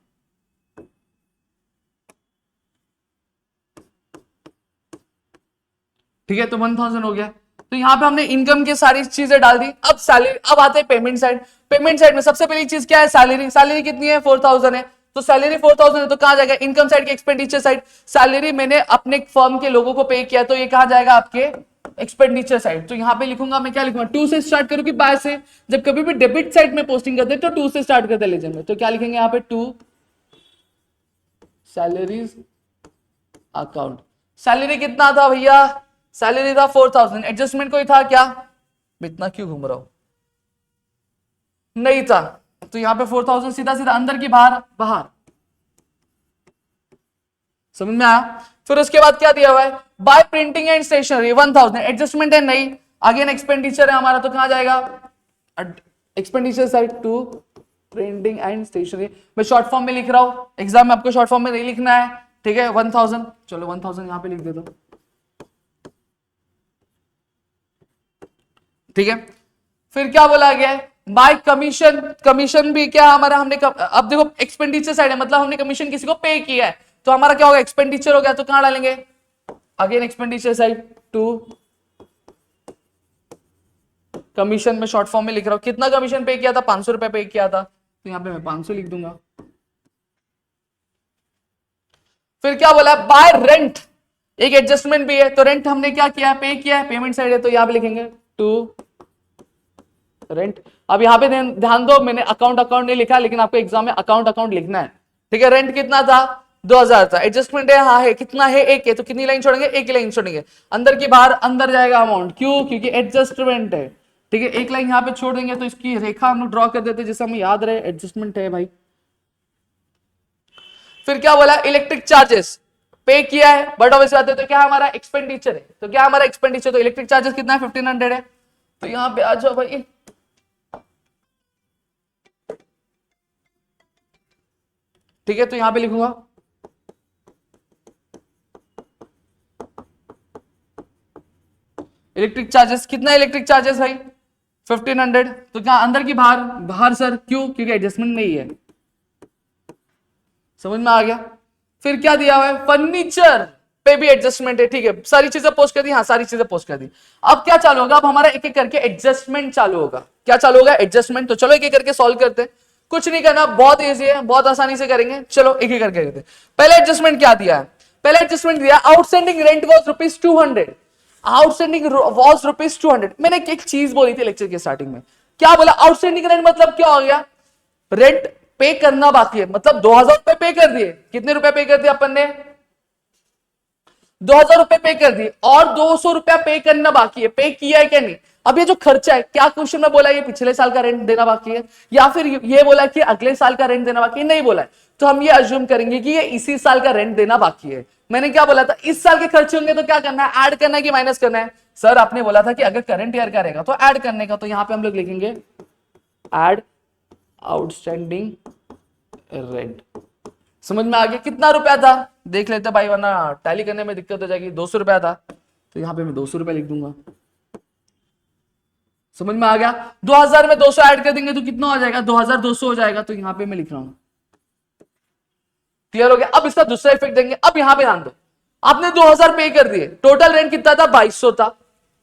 ठीक है, तो 1000 हो गया। तो यहाँ पे हमने इनकम की सारी चीजें डाल दी। अब सैलरी, अब आते हैं पेमेंट साइड। पेमेंट साइड में सबसे पहली चीज क्या है, सैलरी। सैलरी कितनी है, 4000 है। तो सैलरी 4000 है तो कहां जाएगा, इनकम साइड की एक्सपेंडिचर साइड। सैलरी मैंने अपने फर्म के लोगों को पे किया तो ये कहां जाएगा, आपके एक्सपेंडिचर साइड। तो यहां पे लिखूंगा मैं, क्या लिखूंगा, 2 से स्टार्ट करूं कि बाय से। जब कभी भी डेबिट साइड में पोस्टिंग करते तो 2 से स्टार्ट करते ले जाएंगे। तो क्या लिखेंगे यहाँ पे, 2 सैलरीज अकाउंट। सैलरी कितना था भैया, सैलरी था 4000। एडजस्टमेंट कोई था क्या, इतना क्यों घूम रहा हूं, नहीं था। तो यहां पे 4000 सीधा सीधा अंदर की बाहर, बाहर। समझ में आया। फिर उसके बाद क्या दिया हुआ है, by printing and stationery 1000। Adjustment है नहीं, अगेन एक्सपेंडिचर है हमारा, तो कहां जाएगा, expenditure side, to printing and stationery. मैं शॉर्ट फॉर्म में लिख रहा हूं, एग्जाम में आपको शॉर्ट फॉर्म में नहीं लिखना है। ठीक है, 1000, चलो 1000 यहां पे लिख देता हूं। ठीक है, फिर क्या बोला गया है, बाय कमीशन। कमीशन भी क्या हमारा, हमने अब देखो एक्सपेंडिचर साइड है, मतलब हमने कमीशन किसी को पे किया है, तो हमारा क्या होगा, एक्सपेंडिचर हो गया। तो कहां डालेंगे, again expenditure side, to commission. में शॉर्ट फॉर्म में लिख रहा हूं, कितना कमीशन पे किया था, 500 रुपए पे किया था, तो यहां पे मैं 500 लिख दूंगा। फिर क्या बोला है, बाय रेंट। एक एडजस्टमेंट भी है, तो रेंट हमने क्या किया है, पे किया है, पेमेंट साइड है, तो यहां पे लिखेंगे टू रेंट। अब यहां पे ध्यान दो, मैंने अकाउंट अकाउंट नहीं लिखा, लेकिन आपको एग्जाम में अकाउंट अकाउंट लिखना है। ठीक है, रेंट कितना था, 2000 था। एडजस्टमेंट है, हाँ है, कितना है, एक है, तो कितनी लाइन छोड़ेंगे, एक ही लाइन छोड़ेंगे। अंदर की बाहर, अंदर जाएगा अमाउंट, क्यों, क्योंकि एडजस्टमेंट है। ठीक है, एक लाइन यहां पे छोड़ देंगे, तो इसकी रेखा हम लोग ड्रॉ कर देते जिससे हमें याद रहे एडजस्टमेंट है भाई। फिर क्या बोला, इलेक्ट्रिक चार्जेस पे किया है, बट ऑब्वियस बात है, तो क्या हमारा एक्सपेंडिचर है, तो क्या हमारा एक्सपेंडिचर, तो इलेक्ट्रिक चार्जेस कितना है, 1500 है। तो यहां पे आ जाओ भाई, ठीक है, तो यहां पे लिखूंगा इलेक्ट्रिक चार्जेस। कितना इलेक्ट्रिक चार्जेस भाई, 1500। तो क्या अंदर की बाहर, बाहर सर, क्यों, क्योंकि एडजस्टमेंट नहीं है। समझ में आ गया। फिर क्या दिया हुआ है, फर्नीचर पे भी एडजस्टमेंट है। ठीक है, सारी चीजें पोस्ट कर दी, हाँ सारी चीजें पोस्ट कर दी। अब क्या चालू होगा, अब हमारा एक एक करके एडजस्टमेंट चालू होगा। क्या चालू होगा, एडजस्टमेंट। तो चलो एक एक करके सॉल्व करते हैं, कुछ नहीं करना, बहुत इजी है, बहुत आसानी से करेंगे। चलो एक एक करके करते हैं। पहले एडजस्टमेंट क्या दिया है, पहले एडजस्टमेंट दिया, outstanding rent was ₹200। Outstanding was ₹200। मैंने एक चीज बोली थी लेक्चर के स्टार्टिंग में, क्या बोला, आउटस्टैंडिंग रेंट मतलब क्या हो गया, रेंट पे करना बाकी है, मतलब 2000 रुपए पे कर दिए। कितने रुपए पे कर दिए अपन ने, 2000 रुपए पे कर दिए, और 200 रुपया पे करना बाकी है। पे किया है क्या, नहीं। अब ये जो खर्चा है, क्या क्वेश्चन में बोला, ये पिछले साल का रेंट देना बाकी है, या फिर ये बोला कि अगले साल का रेंट देना बाकी है, नहीं बोला है। तो हम ये अज्यूम करेंगे कि ये इसी साल का रेंट देना बाकी है। मैंने क्या बोला था, इस साल के खर्चे होंगे तो क्या करना है, ऐड करना है कि माइनस करना है। सर आपने बोला था कि अगर करंट ईयर का रहेगा तो ऐड करने का, तो यहां पे हम लोग लिखेंगे ऐड आउटस्टैंडिंग रेंट। समझ में आ गया, कितना रुपया था देख लेते भाई, वरना टैली करने में दिक्कत हो जाएगी। 200 रुपया था, तो यहां पे मैं 200 रुपया लिख दूंगा। समझ में आ गया, 2000 में 200 ऐड कर देंगे तो कितना हो जाएगा, 2200 हो जाएगा। तो यहां पे मैं लिख रहा हूं, क्लियर हो गया। अब इसका दूसरा इफेक्ट देंगे। अब यहां पे ध्यान दो, आपने 2000 पे कर दिए, टोटल रेंट कितना था, 2200 था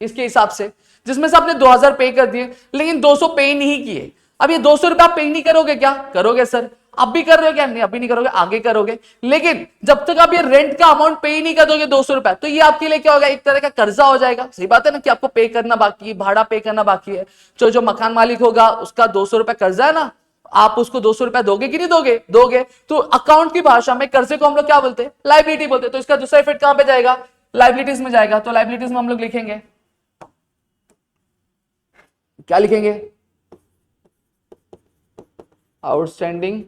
इसके हिसाब से, जिसमें से आपने 2000 पे कर दिए, लेकिन 200 पे नहीं किए। अब ये 200 रुपया पे नहीं करोगे, क्या करोगे सर, अब भी कर रहे हो क्या, नहीं अभी नहीं करोगे, आगे करोगे। लेकिन जब तक आप ये रेंट का अमाउंट पे ही नहीं कर दोगे 200 रुपया, तो ये आपके लिए क्या होगा, एक तरह का कर्जा हो जाएगा। सही बात है ना, कि आपको पे करना बाकी है, भाड़ा पे करना बाकी है। जो मकान मालिक होगा उसका 200 रुपया कर्जा है ना, आप उसको 200 रुपया दोगे कि नहीं दोगे, दोगे। तो अकाउंट की भाषा में कर्जे को हम लोग क्या बोलते हैं, लायबिलिटी बोलते हैं। तो इसका दूसरा इफेक्ट कहां पे जाएगा, लाइबिलिटीज में जाएगा, तो लाइबिलिटीज में हम लोग लिखेंगे, क्या लिखेंगे, आउटस्टैंडिंग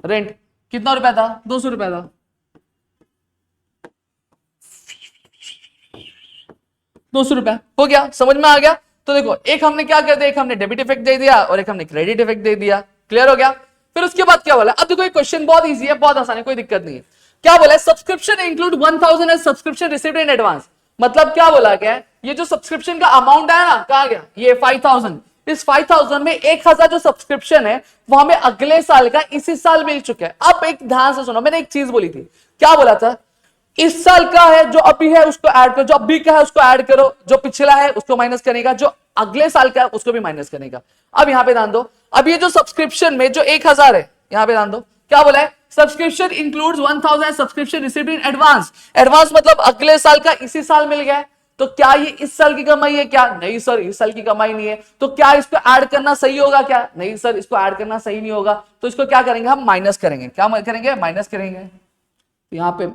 रेंट। कितना रुपया था, 200 रुपया था, 200 रुपया हो गया, समझ में आ गया। तो देखो एक हमने क्या कर दिया, एक हमने डेबिट इफेक्ट दे दिया और एक हमने क्रेडिट इफेक्ट दे दिया, क्लियर हो गया। फिर उसके बाद क्या बोला, अब देखो ये क्वेश्चन बहुत इजी है, बहुत आसान है, कोई दिक्कत नहीं है। क्या बोला है, subscription include 1000 as subscription received in advance. मतलब क्या बोला गया है, ये जो सब्सक्रिप्शन का अमाउंट है ना, कहा गया ये 5000, इस 5000 में 1000 जो सब्सक्रिप्शन है वो हमें अगले साल का इसी साल मिल चुका है। अब एक ध्यान से सुनो, मैंने एक चीज बोली थी, क्या बोला था, इस साल का है जो अभी है उसको ऐड करो, जो अभी का है उसको ऐड करो, जो पिछला है उसको माइनस करेगा, जो अगले साल का है उसको भी माइनस करेगा। अब यहां पे ध्यान दो, अब ये जो सब्सक्रिप्शन में जो 1000 है, यहां पे ध्यान दो क्या बोला है, subscription includes 1000 subscription received in advance. Advance मतलब अगले साल का इसी साल मिल गया है, तो क्या ये इस साल की कमाई है क्या, नहीं सर इस साल की कमाई नहीं है। तो क्या इसको ऐड करना सही होगा क्या, नहीं सर इसको ऐड करना सही नहीं होगा। तो इसको क्या करेंगे, हम माइनस करेंगे, क्या करेंगे, माइनस करेंगे। यहां पे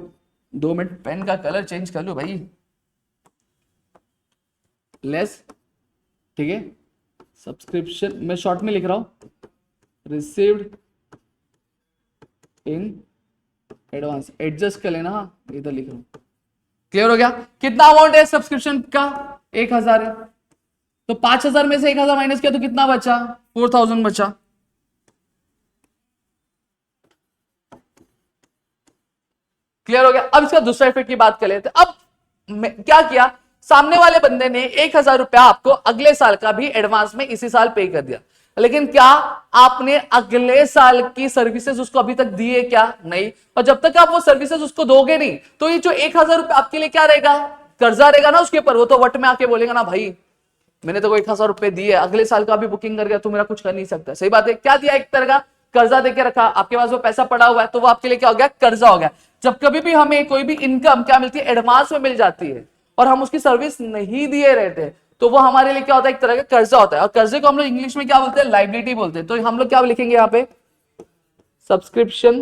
2 मिनट पेन का कलर चेंज कर लो भाई, लेस, ठीक है। सब्सक्रिप्शन मैं शॉर्ट में लिख रहा हूं, रिसीव्ड इन एडवांस, एडजस्ट कर लेना, इधर लिख रहा हूं, क्लियर हो गया। कितना अमाउंट है सब्सक्रिप्शन का, 1000 है, तो 5000 में से 1000 माइनस किया तो कितना बचा, 4000 बचा। क्लियर हो गया। अब इसका दूसरा इफेक्ट की बात कर लेते हैं। अब क्या किया, सामने वाले बंदे ने 1000 रुपया आपको अगले साल का भी एडवांस में इसी साल पे कर दिया, लेकिन क्या आपने अगले साल की सर्विसेज उसको अभी तक दी है क्या, नहीं। और जब तक आप वो सर्विसेज उसको दोगे नहीं, तो ये जो 1000 रुपया आपके लिए क्या रहेगा, कर्जा रहेगा ना उसके ऊपर। वो तो वट में आके बोलेगा ना, भाई मैंने तो 1000 रुपए दिए, अगले साल का भी बुकिंग कर गया, तू मेरा कुछ कर नहीं सकता। सही बात है, क्या दिया, एक तरह का कर्जा देके रखा, आपके पास वो पैसा पड़ा हुआ है, तो वो आपके लिए क्या हो गया, कर्जा हो गया। जब कभी भी हमें कोई भी इनकम क्या मिलती है, एडवांस में मिल जाती है, और हम उसकी सर्विस नहीं दिए रहते, तो वो हमारे लिए क्या होता है, एक तरह का कर्जा होता है। और कर्जे को हम लोग इंग्लिश में क्या बोलते हैं, लाइबिलिटी बोलते हैं। तो हम लोग क्या लिखेंगे यहाँ पे, सब्सक्रिप्शन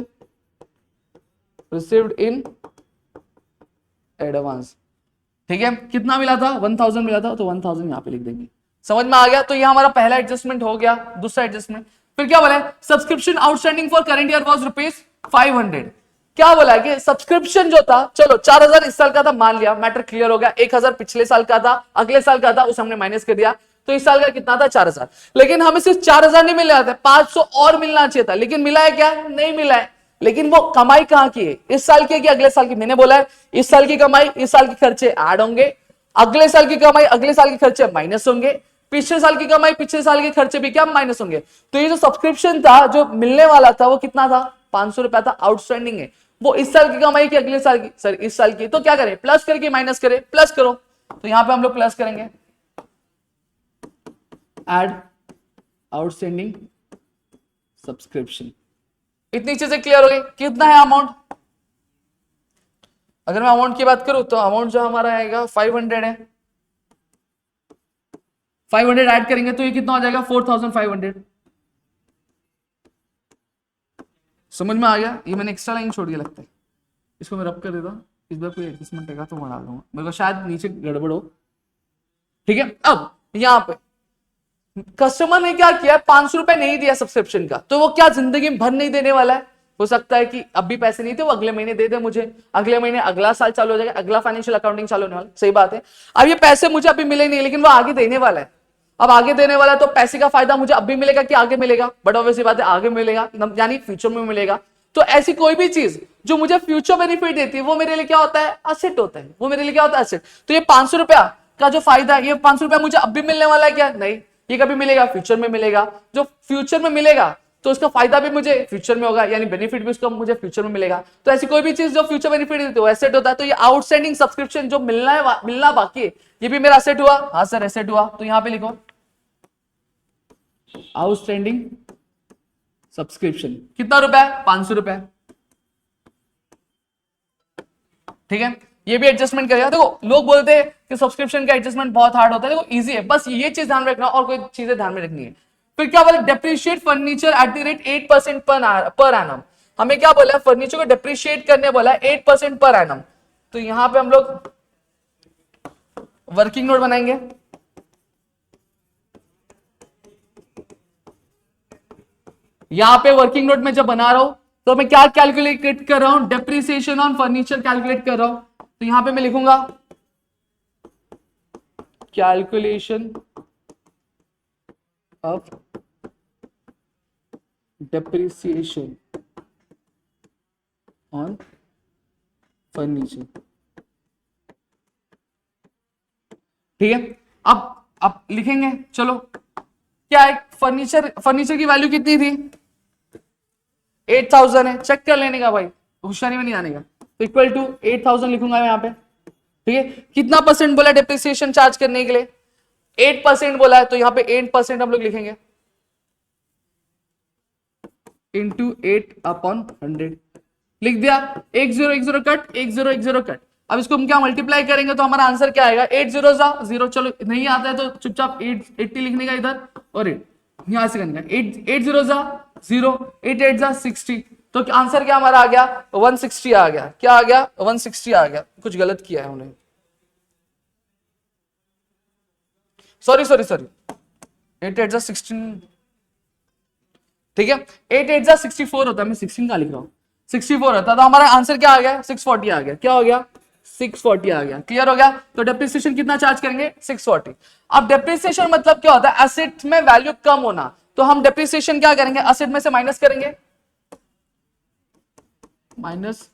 रिसीव्ड इन एडवांस, ठीक है। कितना मिला था, 1000 मिला था, तो 1000 यहां पे लिख देंगे। समझ में आ गया। तो ये हमारा पहला एडजस्टमेंट हो गया। दूसरा एडजस्टमेंट फिर क्या बोला है, subscription outstanding for current year was ₹500। क्या बोला है कि सब्सक्रिप्शन जो था, चलो 4000 इस साल का था, मान लिया, मैटर क्लियर हो गया। 1000 पिछले साल का था, अगले साल का था, उसे हमने माइनस कर दिया, तो इस साल का कितना था, 4000। लेकिन हमें सिर्फ 4000 नहीं मिल रहा था, 500 और मिलना चाहिए था, लेकिन मिला है क्या, नहीं मिला है। लेकिन वो कमाई कहां की है, इस साल की है कि अगले साल की। मैंने बोला है इस साल की कमाई, इस साल के खर्चे ऐड होंगे, अगले साल की कमाई, अगले साल के खर्चे माइनस होंगे, पिछले साल की कमाई, पिछले साल के खर्चे भी क्या माइनस होंगे। तो ये जो सब्सक्रिप्शन था जो मिलने वाला था वो कितना था, 500 रुपया था, आउटस्टैंडिंग है। वो इस साल की कमाई की, अगले साल की, सर इस साल की। तो क्या करें, प्लस करके माइनस करें, प्लस करो, तो यहां पे हम लोग प्लस करेंगे, एड आउटस्टैंडिंग सब्सक्रिप्शन। इतनी चीजें क्लियर हो गई। कितना है अमाउंट, अगर मैं अमाउंट की बात करूं तो अमाउंट जो हमारा आएगा 500 है, 500 ऐड करेंगे तो ये कितना हो जाएगा, 4500। समझ में आ गया। ये मैंने एक्स्ट्रा लाइन छोड़ दिया लगता है, इसको मैं रब कर देता हूं, इस बार कोई एडजस्टमेंट रहेगा तो बना दूंगा, मेरे को शायद नीचे गड़बड़ हो, ठीक है। अब यहां पे कस्टमर ने क्या किया, 500 रुपए नहीं दिया सब्सक्रिप्शन का, तो वो क्या जिंदगी भर नहीं देने वाला है। हो सकता है कि अब भी पैसे नहीं थे, वो अगले महीने दे दे मुझे, अगले महीने अगला साल चालू हो जाएगा, अगला फाइनेंशियल अकाउंटिंग चालू होने वाला, सही बात है। अब ये पैसे मुझे अभी मिले नहीं, लेकिन वो आगे देने वाला है। अब आगे देने वाला है तो पैसे का फायदा मुझे अभी मिलेगा कि आगे मिलेगा, बट ऑब्वियसली बात है आगे मिलेगा, यानी फ्यूचर में मिलेगा। तो ऐसी कोई भी चीज जो मुझे फ्यूचर बेनिफिट देती है वो मेरे लिए क्या होता है, असेट होता है। वो मेरे लिए क्या होता है, असेट। तो ये 500 रुपया का जो फायदा है, ये 500 रुपया मुझे अभी मिलने वाला है क्या, नहीं, ये कभी मिलेगा, फ्यूचर में मिलेगा। जो फ्यूचर में मिलेगा तो उसका फायदा भी मुझे फ्यूचर में होगा, यानी बेनिफिट भी उसका मुझे फ्यूचर में मिलेगा। तो ऐसी कोई भी चीज जो फ्यूचर बेनिफिट देती है वो एसेट होता है। तो ये आउटस्टैंडिंग सब्सक्रिप्शन जो मिलना बाकी है, ये भी मेरा एसेट हुआ। हाँ सर एसेट हुआ, तो यहां पे लिखो आउटस्टैंडिंग सब्सक्रिप्शन। कितना रुपया, 500 रुपया, ठीक है। ये भी एडजस्टमेंट करेगा। देखो लोग बोलते हैं कि सब्सक्रिप्शन का एडजस्टमेंट बहुत हार्ड होता है, देखो इजी है, बस ये चीज ध्यान में रखना और कोई चीजें ध्यान में रखनी है। फिर क्या बोले, depreciate furniture at the rate 8% per annum. हमें क्या बोला है, फर्नीचर को डेप्रिशिएट करने बोला है 8% पर एनम। तो यहां पे हम लोग वर्किंग नोट बनाएंगे। यहां पे वर्किंग नोट में जब बना रहा हूं तो मैं क्या कैलकुलेट कर रहा हूं, डेप्रिसिएशन ऑन फर्नीचर कैलकुलेट कर रहा हूं। तो यहां पे मैं लिखूंगा calculation of depreciation on furniture. ठीक है, अब लिखेंगे, चलो क्या है, फर्नीचर की वैल्यू कितनी थी, 8000 है, चेक कर लेने का भाई, होशियारी में नहीं आने का। तो इक्वल टू 8000 लिखूंगा मैं यहाँ पे। ठीक है, कितना परसेंट बोला डेप्रिसिएशन चार्ज करने के लिए, 8% बोला है, तो यहाँ पे 8% हम लोग लिखेंगे इंटू 8/100 लिख दिया। 1010 कट, 1010 कट। अब इसको हम क्या मल्टीप्लाई करेंगे तो हमारा आंसर क्या आएगा, 8 0 0। चलो नहीं आता है तो चुपचाप 80 लिखने का इधर, और यहां से करने का 8 0 0, 8 8 60। तो आंसर क्या हमारा आ गया, 160 आ गया। क्या आ गया, 160 आ गया। कुछ गलत किया है उन्हें, सॉरी 8 8 16। ठीक है, 8 8 64 होता है, मैं 16 का लिख रहा हूं, 64 होता है। तो हमारा आंसर क्या आ गया, 640 आ गया। क्या हो गया, 640 आ गया। क्लियर हो गया। तो डेप्रिसिएशन कितना चार्ज करेंगे, 640। अब डेप्रिसिएशन मतलब क्या होता है, एसेट में वैल्यू कम होना। तो हम डेप्रिसिएशन क्या करेंगे, एसेट में से माइनस करेंगे, minus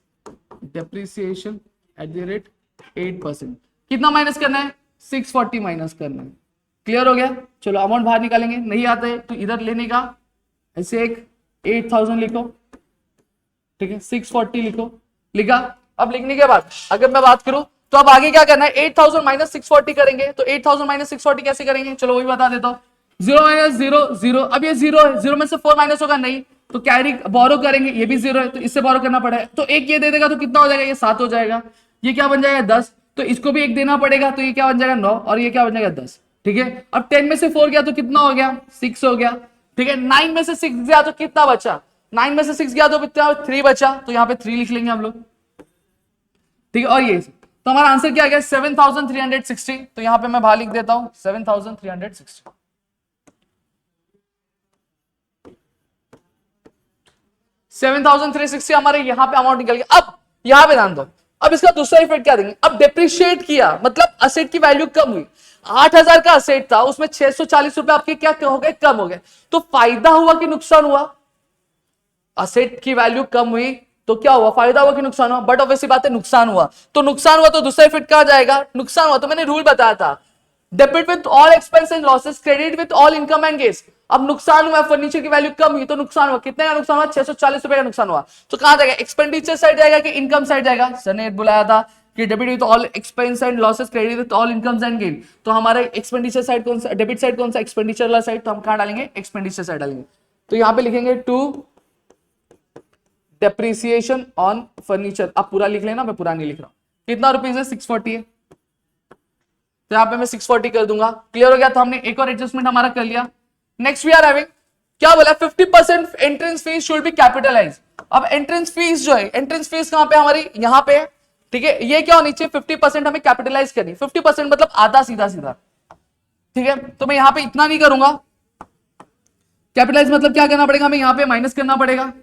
depreciation at the rate 8%। कितना माइनस करना है, 640 माइनस करना है। क्लियर हो गया। चलो अमाउंट बाहर निकालेंगे, नहीं आता है तो इधर लेने का, ऐसे एक 8000 लिखो, ठीक है, 640 लिखो, लिखा। अब लिखने के बाद अगर मैं बात करूं तो अब आगे क्या करना है, 8000 माइनस 640 करेंगे। तो 8000 माइनस 640 कैसे करेंगे, चलो वही बता देता हूं। 0 माइनस 0 0, अब ये 0 है, 0 में से 4 माइनस होगा नहीं, तो कैरी बोरो करेंगे, ये भी 0 है तो इससे बोरो करना पड़ेगा। तो एक ये दे देगा तो कितना हो जाएगा, ये 7 हो जाएगा। ये क्या बन जाएगा, 10। तो इसको भी एक देना पड़ेगा, तो ये क्या बन जाएगा, 9, और ये क्या बन जाएगा, 10। ठीक है, अब 10 में से 4 गया तो कितना हो गया, 6 हो गया। ठीक है, 9 में से 6 गया तो कितना बचा, 9 में से 6 गया तो कितना, 3 बचा। तो यहाँ पे 3 लिख लेंगे हम लोग। ठीक है, और ये तो हमारा आंसर क्या आ गया, 7360। तो यहां पे मैं बाहर लिख देता हूं 7360। 7360 हमारे यहां पे अमाउंट निकल गया। अब यहां पे ध्यान दो, अब इसका दूसरा इफेक्ट क्या देंगे, अब डेप्रिशिएट किया मतलब असेट की वैल्यू कम हुई। 8000 का असेट था, उसमें 640 रुपए आपके क्या हो गए, कम हो गए। तो फायदा हुआ कि नुकसान हुआ, असेट की वैल्यू कम हुई तो क्या हुआ, फायदा हुआ कि नुकसान हुआ, बट ऑब्वियसली बात है नुकसान हुआ। तो नुकसान हुआ तो दूसरा इफेक्ट कहां जाएगा, नुकसान हुआ तो मैंने रूल बताया था, debit with all expense and losses, credit with all income and gains. अब नुकसान हुआ, फर्नीचर की वैल्यू कम हुई तो नुकसान हुआ, कितने का नुकसान हुआ, 640 रुपए का नुकसान हुआ। तो कहां जाएगा, एक्सपेंडिचर साइड जाएगा कि इनकम साइड जाएगा। सर ने बुलाया था कि debit with all expense and losses, credit with all incomes and gain. तो हमारा एक्सपेंडिचर साइड कौन सा, डेबिट साइड कौन सा, एक्सपेंडिचर वाला साइड। तो हम कहां डालेंगे, एक्सपेंडिचर साइड डालेंगे। तो यहां पे लिखेंगे टू डेप्रिसिएशन ऑन फर्नीचर। आप पूरा लिख लेना, मैं पूरा नहीं लिख रहा हूं। कितना रुपीज है, 640 है, तो यहां पे मैं 640 कर दूंगा। क्लियर हो गया। तो हमने एक और एडजस्टमेंट हमारा कर लिया। नेक्स्ट वी आर हैविंग, क्या बोला, 50% entrance fees should be capitalise. अब एंट्रेंस फीस जो है, एंट्रेंस फीस कहां पे हमारी, यहां पे। ठीक है, ये क्या होनी चाहिए, 50% हमें कैपिटलाइज करनी। 50% मतलब आधा, सीधा सीधा। ठीक है, तो मैं यहां पे इतना नहीं करूंगा, कैपिटलाइज मतलब क्या करना पड़ेगा, हमें यहां पे माइनस करना पड़ेगा।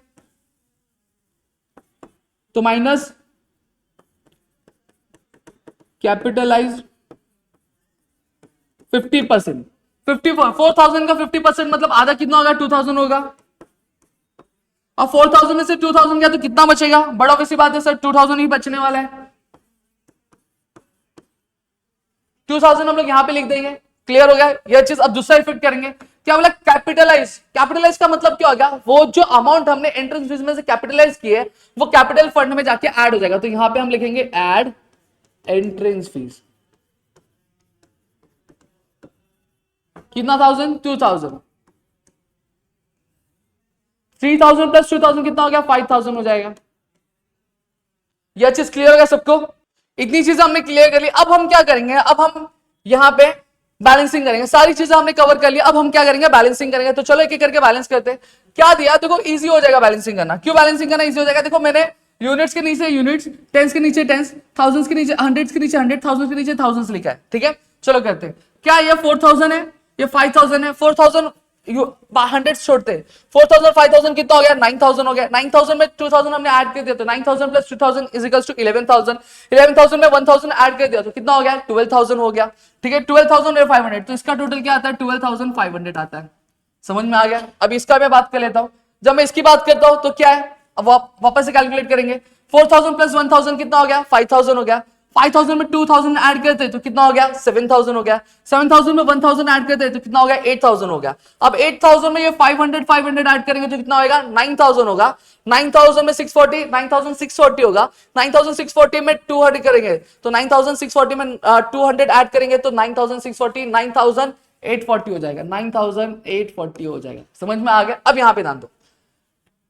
तो माइनस कैपिटलाइज 50%, 4000 का 50% मतलब आधा कितना होगा, 2000 होगा। अब 4000 में से 2000 गया तो कितना बचेगा, बड़ा ऑब्वियसली बात है सर, 2000 ही बचने वाला है। 2000 हम लोग यहां पे लिख देंगे। क्लियर हो गया यह चीज। अब दूसरा इफेक्ट करेंगे, क्या बोला, कैपिटलाइज। कैपिटलाइज का मतलब क्या होगा, वो जो अमाउंट हमने एंट्रेंस फीस में से कैपिटलाइज की है वो कैपिटल फंड में जाके ऐड हो जाएगा। तो यहां पे हम लिखेंगे ऐड एंट्रेंस फीस। कितना, 1000, 2000, 3000 प्लस 2000 कितना हो गया, 5000 हो जाएगा। यह चीज क्लियर हो गया सबको, इतनी चीजें हमने क्लियर कर ली। अब हम क्या करेंगे, अब हम यहां पे बैलेंसिंग करेंगे, सारी चीजें हमने कवर कर लिया। अब हम क्या करेंगे, बैलेंसिंग करेंगे। तो चलो एक एक करके बैलेंस करते हैं। क्या दिया, देखो इजी हो जाएगा बैलेंसिंग करना। क्यों बैलेंसिंग करना इजी हो जाएगा, देखो मैंने यूनिट्स के नीचे यूनिट्स, टेंस के नीचे टेंस, थाउजेंड्स के नीचे हंड्रेड्स के नीचे हंड्रेड, थाउजेंड के नीचे थाउजेंड्स लिखा है। ठीक है, चलो करते हैं। क्या ये 4000 है, ये 5000 है। 4000 हंड्रेड छोड़ते, 4000 5000 कितना हो गया, 9000 हो गया। 9000 में 2000 हमने ऐड कर दिया तो 9000 प्लस 2000 इज इक्वल्स टू 11000। 11000 में 1000 ऐड कर दिया तो कितना हो गया, 12000 हो गया। ठीक है, 12500, तो इसका टोटल क्या आता है, 12500 आता है। समझ में आ गया। अब इसका मैं बात कर लेता हूं। जब मैं इसकी बात करता हूं तो क्या है, अब वापस से कैलकुलेट करेंगे। 4000 प्लस 1000 कितना हो गया, 5000 हो गया। 5000 में 2000 ऐड करते तो कितना हो गया, 7000 हो गया। 7000 में 1000 ऐड करते तो कितना हो गया, 8000 हो गया। अब 8000 में ये 500 ऐड करेंगे तो कितना होगा, 9000 होगा। 9000 में 640, 9640 होगा। 9640 में 200 करेंगे तो 9640 में 200 ऐड करेंगे तो 9640 9840 हो जाएगा। 9840 हो जाएगा। समझ में आ गया। अब यहां पे ध्यान दो,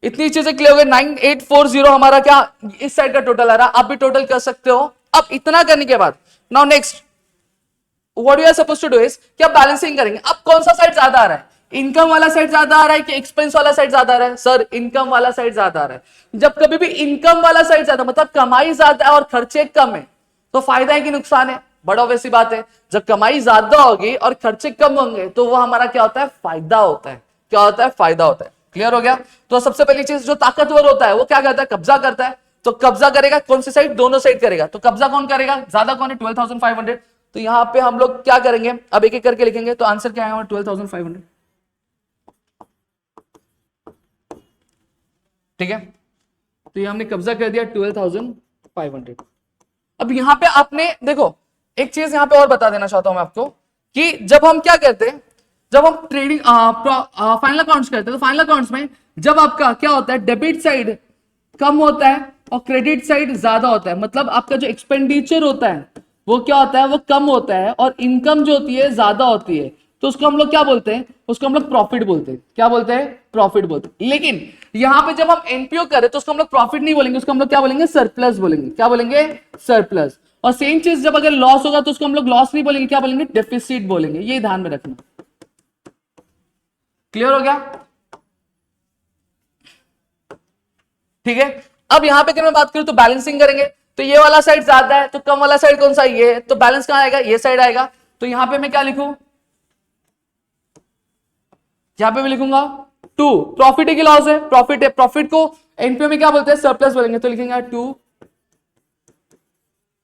इतनी चीजें क्लियर हो गई। 9840 हमारा क्या, इस साइड का टोटल आ रहा, आप भी टोटल कर सकते हो। अब इतना करने के बाद now next what you are supposed to do is कि आप बैलेंसिंग करेंगे। अब कौन सा साइड ज्यादा आ रहा है, इनकम वाला साइड ज्यादा आ रहा है कि एक्सपेंस वाला साइड ज्यादा आ रहा है। सर इनकम वाला साइड ज्यादा आ रहा है। जब कभी भी इनकम वाला साइड ज्यादा मतलब कमाई ज्यादा है और खर्चे कम है तो फायदा है कि नुकसान है, बड़ा वैसी बात है। जब कमाई ज्यादा होगी और खर्चे कम होंगे तो वो हमारा क्या होता है, फायदा होता है। क्या होता है, फायदा होता है। क्लियर हो गया। तो सबसे पहली चीज, जो ताकतवर होता है वो क्या करता है, कब्जा करता है। तो कब्जा करेगा कौन सी साइड, दोनों साइड करेगा। तो कब्जा कौन करेगा, ज्यादा कौन है, 12500। तो यहां पे हम लोग क्या करेंगे, अब एक एक करके लिखेंगे। तो आंसर क्या आएगा, 12500। ठीक है, तो ये हमने कब्जा कर दिया 12500। अब यहां पे आपने देखो, एक चीज यहां पे और बता देना चाहता हूं मैं आपको कि जब हम क्या करते हैं, जब हम ट्रेडिंग फाइनल अकाउंट्स करते हैं तो फाइनल अकाउंट्स में जब आपका क्या होता है, डेबिट साइड कम होता है और क्रेडिट साइड ज्यादा होता है। मतलब आपका जो एक्सपेंडिचर होता है वो क्या होता है, वो कम होता है और इनकम जो होती है ज्यादा होती है। तो उसको हम लोग क्या बोलते हैं, उसको हम लोग प्रॉफिट बोलते हैं। क्या बोलते हैं, प्रॉफिट बोलते हैं। लेकिन यहां पे जब हम एनपीओ करें तो उसको हम लोग प्रॉफिट नहीं बोलेंगे, उसको हम लोग क्या बोलेंगे, सरप्लस बोलेंगे। क्या बोलेंगे, सरप्लस। और सेम चीज जब अगर लॉस होगा तो उसको हम लोग लॉस नहीं बोलेंगे, क्या बोलेंगे, डेफिसिट बोलेंगे। ये ध्यान में रखना। क्लियर हो गया। ठीक है, अब यहां पे अगर मैं बात करूं तो बैलेंसिंग करेंगे तो ये वाला साइड ज्यादा है तो कम वाला साइड कौन सा, ये है। तो बैलेंस कहां आएगा, ये साइड आएगा। तो यहां पे मैं क्या लिखूं, यहां पे मैं लिखूंगा 2। प्रॉफिट है कि लॉस है, प्रॉफिट है। प्रॉफिट को एनपीओ में क्या बोलते हैं, सरप्लस बोलेंगे। तो लिखेंगे 2।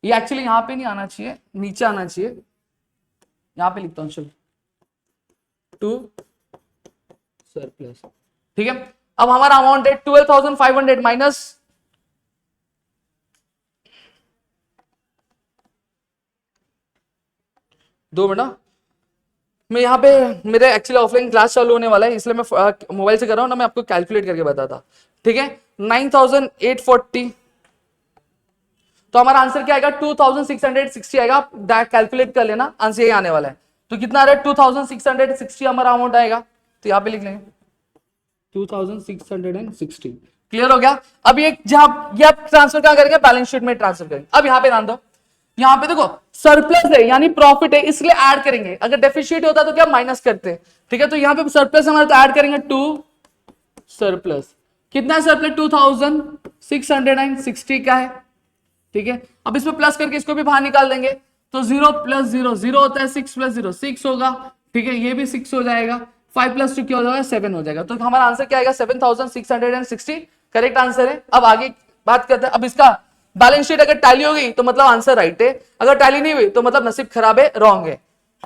ये एक्चुअली यहां पे नहीं आना चाहिए, नीचे आना चाहिए। यहां पे लिखता हूं, चलो 2 सरप्लस। ठीक है, अब हमारा अमाउंट है 12500 माइनस 2 मिनट। मैं यहाँ पे, मेरे एक्चुअली ऑफलाइन क्लास चालू होने वाला है इसलिए मैं मोबाइल से कर रहा हूँ ना, मैं आपको कैलकुलेट करके बताता। ठीक है, 9840। तो हमारा आंसर क्या आएगा, 2660 आएगा। आप कैलकुलेट कर लेना, आंसर यही आने वाला है। तो कितना आ रहा है, 2660 हमारा अमाउंट आएगा। तो यहाँ पे लिख लेंगे 2660। क्लियर हो गया। अब ये जहां ये आप ट्रांसफर कहां करेंगे, बैलेंस शीट में ट्रांसफर करेंगे। अब यहां पे ध्यान दो, यहां पे देखो सरप्लस है यानी प्रॉफिट है इसलिए ऐड करेंगे। अगर डेफिसिट होता तो क्या माइनस करते। ठीक है, तो यहां पे सरप्लस हमारा तो ऐड करेंगे 2 सरप्लस। कितना है सरप्लस, 2660 का है। ठीक है, अब इसमें प्लस करके इसको भी बाहर निकाल देंगे। तो 0 प्लस 0 0 होता है, 6 प्लस 0 6 होगा। ठीक है, ये भी 6 हो जाएगा। 5 प्लस 2 क्या हो जाएगा, 7 हो जाएगा। तो हमारा आंसर क्या आएगा, 7660 करेक्ट आंसर है। अब आगे बात करते हैं। अब इसका बैलेंस शीट अगर टैली हो गई तो मतलब आंसर राइट है, अगर टैली नहीं हुई तो मतलब नसीब खराब है, रॉन्ग है।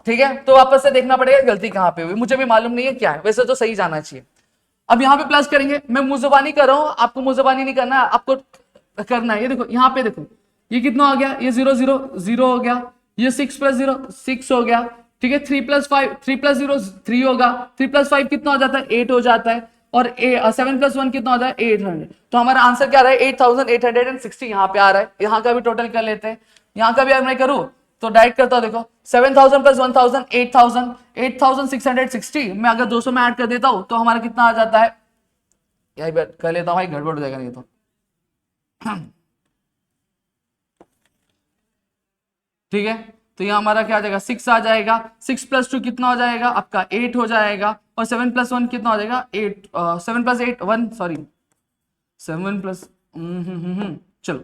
ठीक है, तो वापस से देखना पड़ेगा गलती कहां पे हुई। मुझे भी मालूम नहीं है क्या है, वैसे तो सही जाना चाहिए। अब यहां पे प्लस करेंगे, मैं मुजबानी कर रहा हूं, आपको मुजबानी नहीं करना है, आपको करना है। ये देखो यहां पे देखो, ये कितना हो गया, ये 0 0 0 हो गया। ये 6 प्लस 0 6 हो गया। ठीक है, 3 प्लस 5 3 प्लस 0 3 होगा। 3 प्लस 5 कितना हो जाता है, 8 हो जाता है। और 7 प्लस 1 कितना होता है, 800। तो हमारा आंसर क्या आ रहा है, 8860 यहाँ पे आ रहा है। यहाँ का भी टोटल कर लेते हैं। यहाँ का भी अगर मैं करूँ तो डायरेक्ट करता हूँ, देखो 7000 प्लस 1000 8000 8660 मैं अगर 200 में ऐड कर देता हूँ तो हमारा कितना आ जाता है, यही कर लेता हूँ भाई, गड़बड़ हो जाएगा नहीं तो। ठीक है, तो यहाँ हमारा क्या आ जाएगा 6 आ जाएगा। 6 प्लस 2 कितना हो जाएगा आपका 8 हो जाएगा, और 7 प्लस 1 कितना हो जाएगा 8, 7 प्लस 8 1 सॉरी 7 प्लस चलो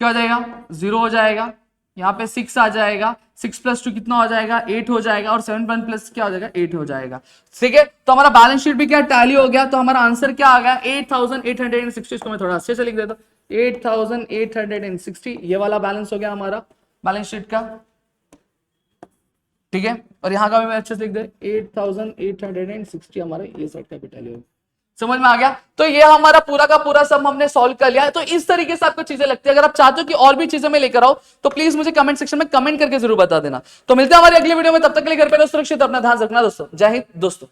क्या हो जाएगा 0 हो जाएगा। यहाँ पे 6 आ जाएगा, 6 प्लस 2 कितना हो जाएगा 8 हो जाएगा, और 7 प्लस क्या हो जाएगा 8 हो जाएगा। ठीक है, तो हमारा बैलेंस शीट भी क्या टैली हो गया। तो हमारा आंसर क्या आ गया 8860। इसको मैं थोड़ा अच्छे से लिख देता हूँ 8860, ये वाला बैलेंस हो गया हमारा बैलेंस शीट का। ठीक है, और यहाँ का भी मैं अच्छे से लिख दे 8860 हमारा ये साइड का भी टैली हो गया। समझ में आ गया। तो ये हमारा पूरा का पूरा सब हमने सॉल्व कर लिया। तो इस तरीके से आपको चीजें लगती है। अगर आप चाहते हो कि और भी चीजें मैं लेकर आऊं तो प्लीज मुझे कमेंट सेक्शन में कमेंट करके जरूर बता देना। तो मिलते हैं हमारी अगली वीडियो में, तब तक के लिए घर पे रहो सुरक्षित, अपना ध्यान रखना दोस्तों। जय हिंद दोस्तों।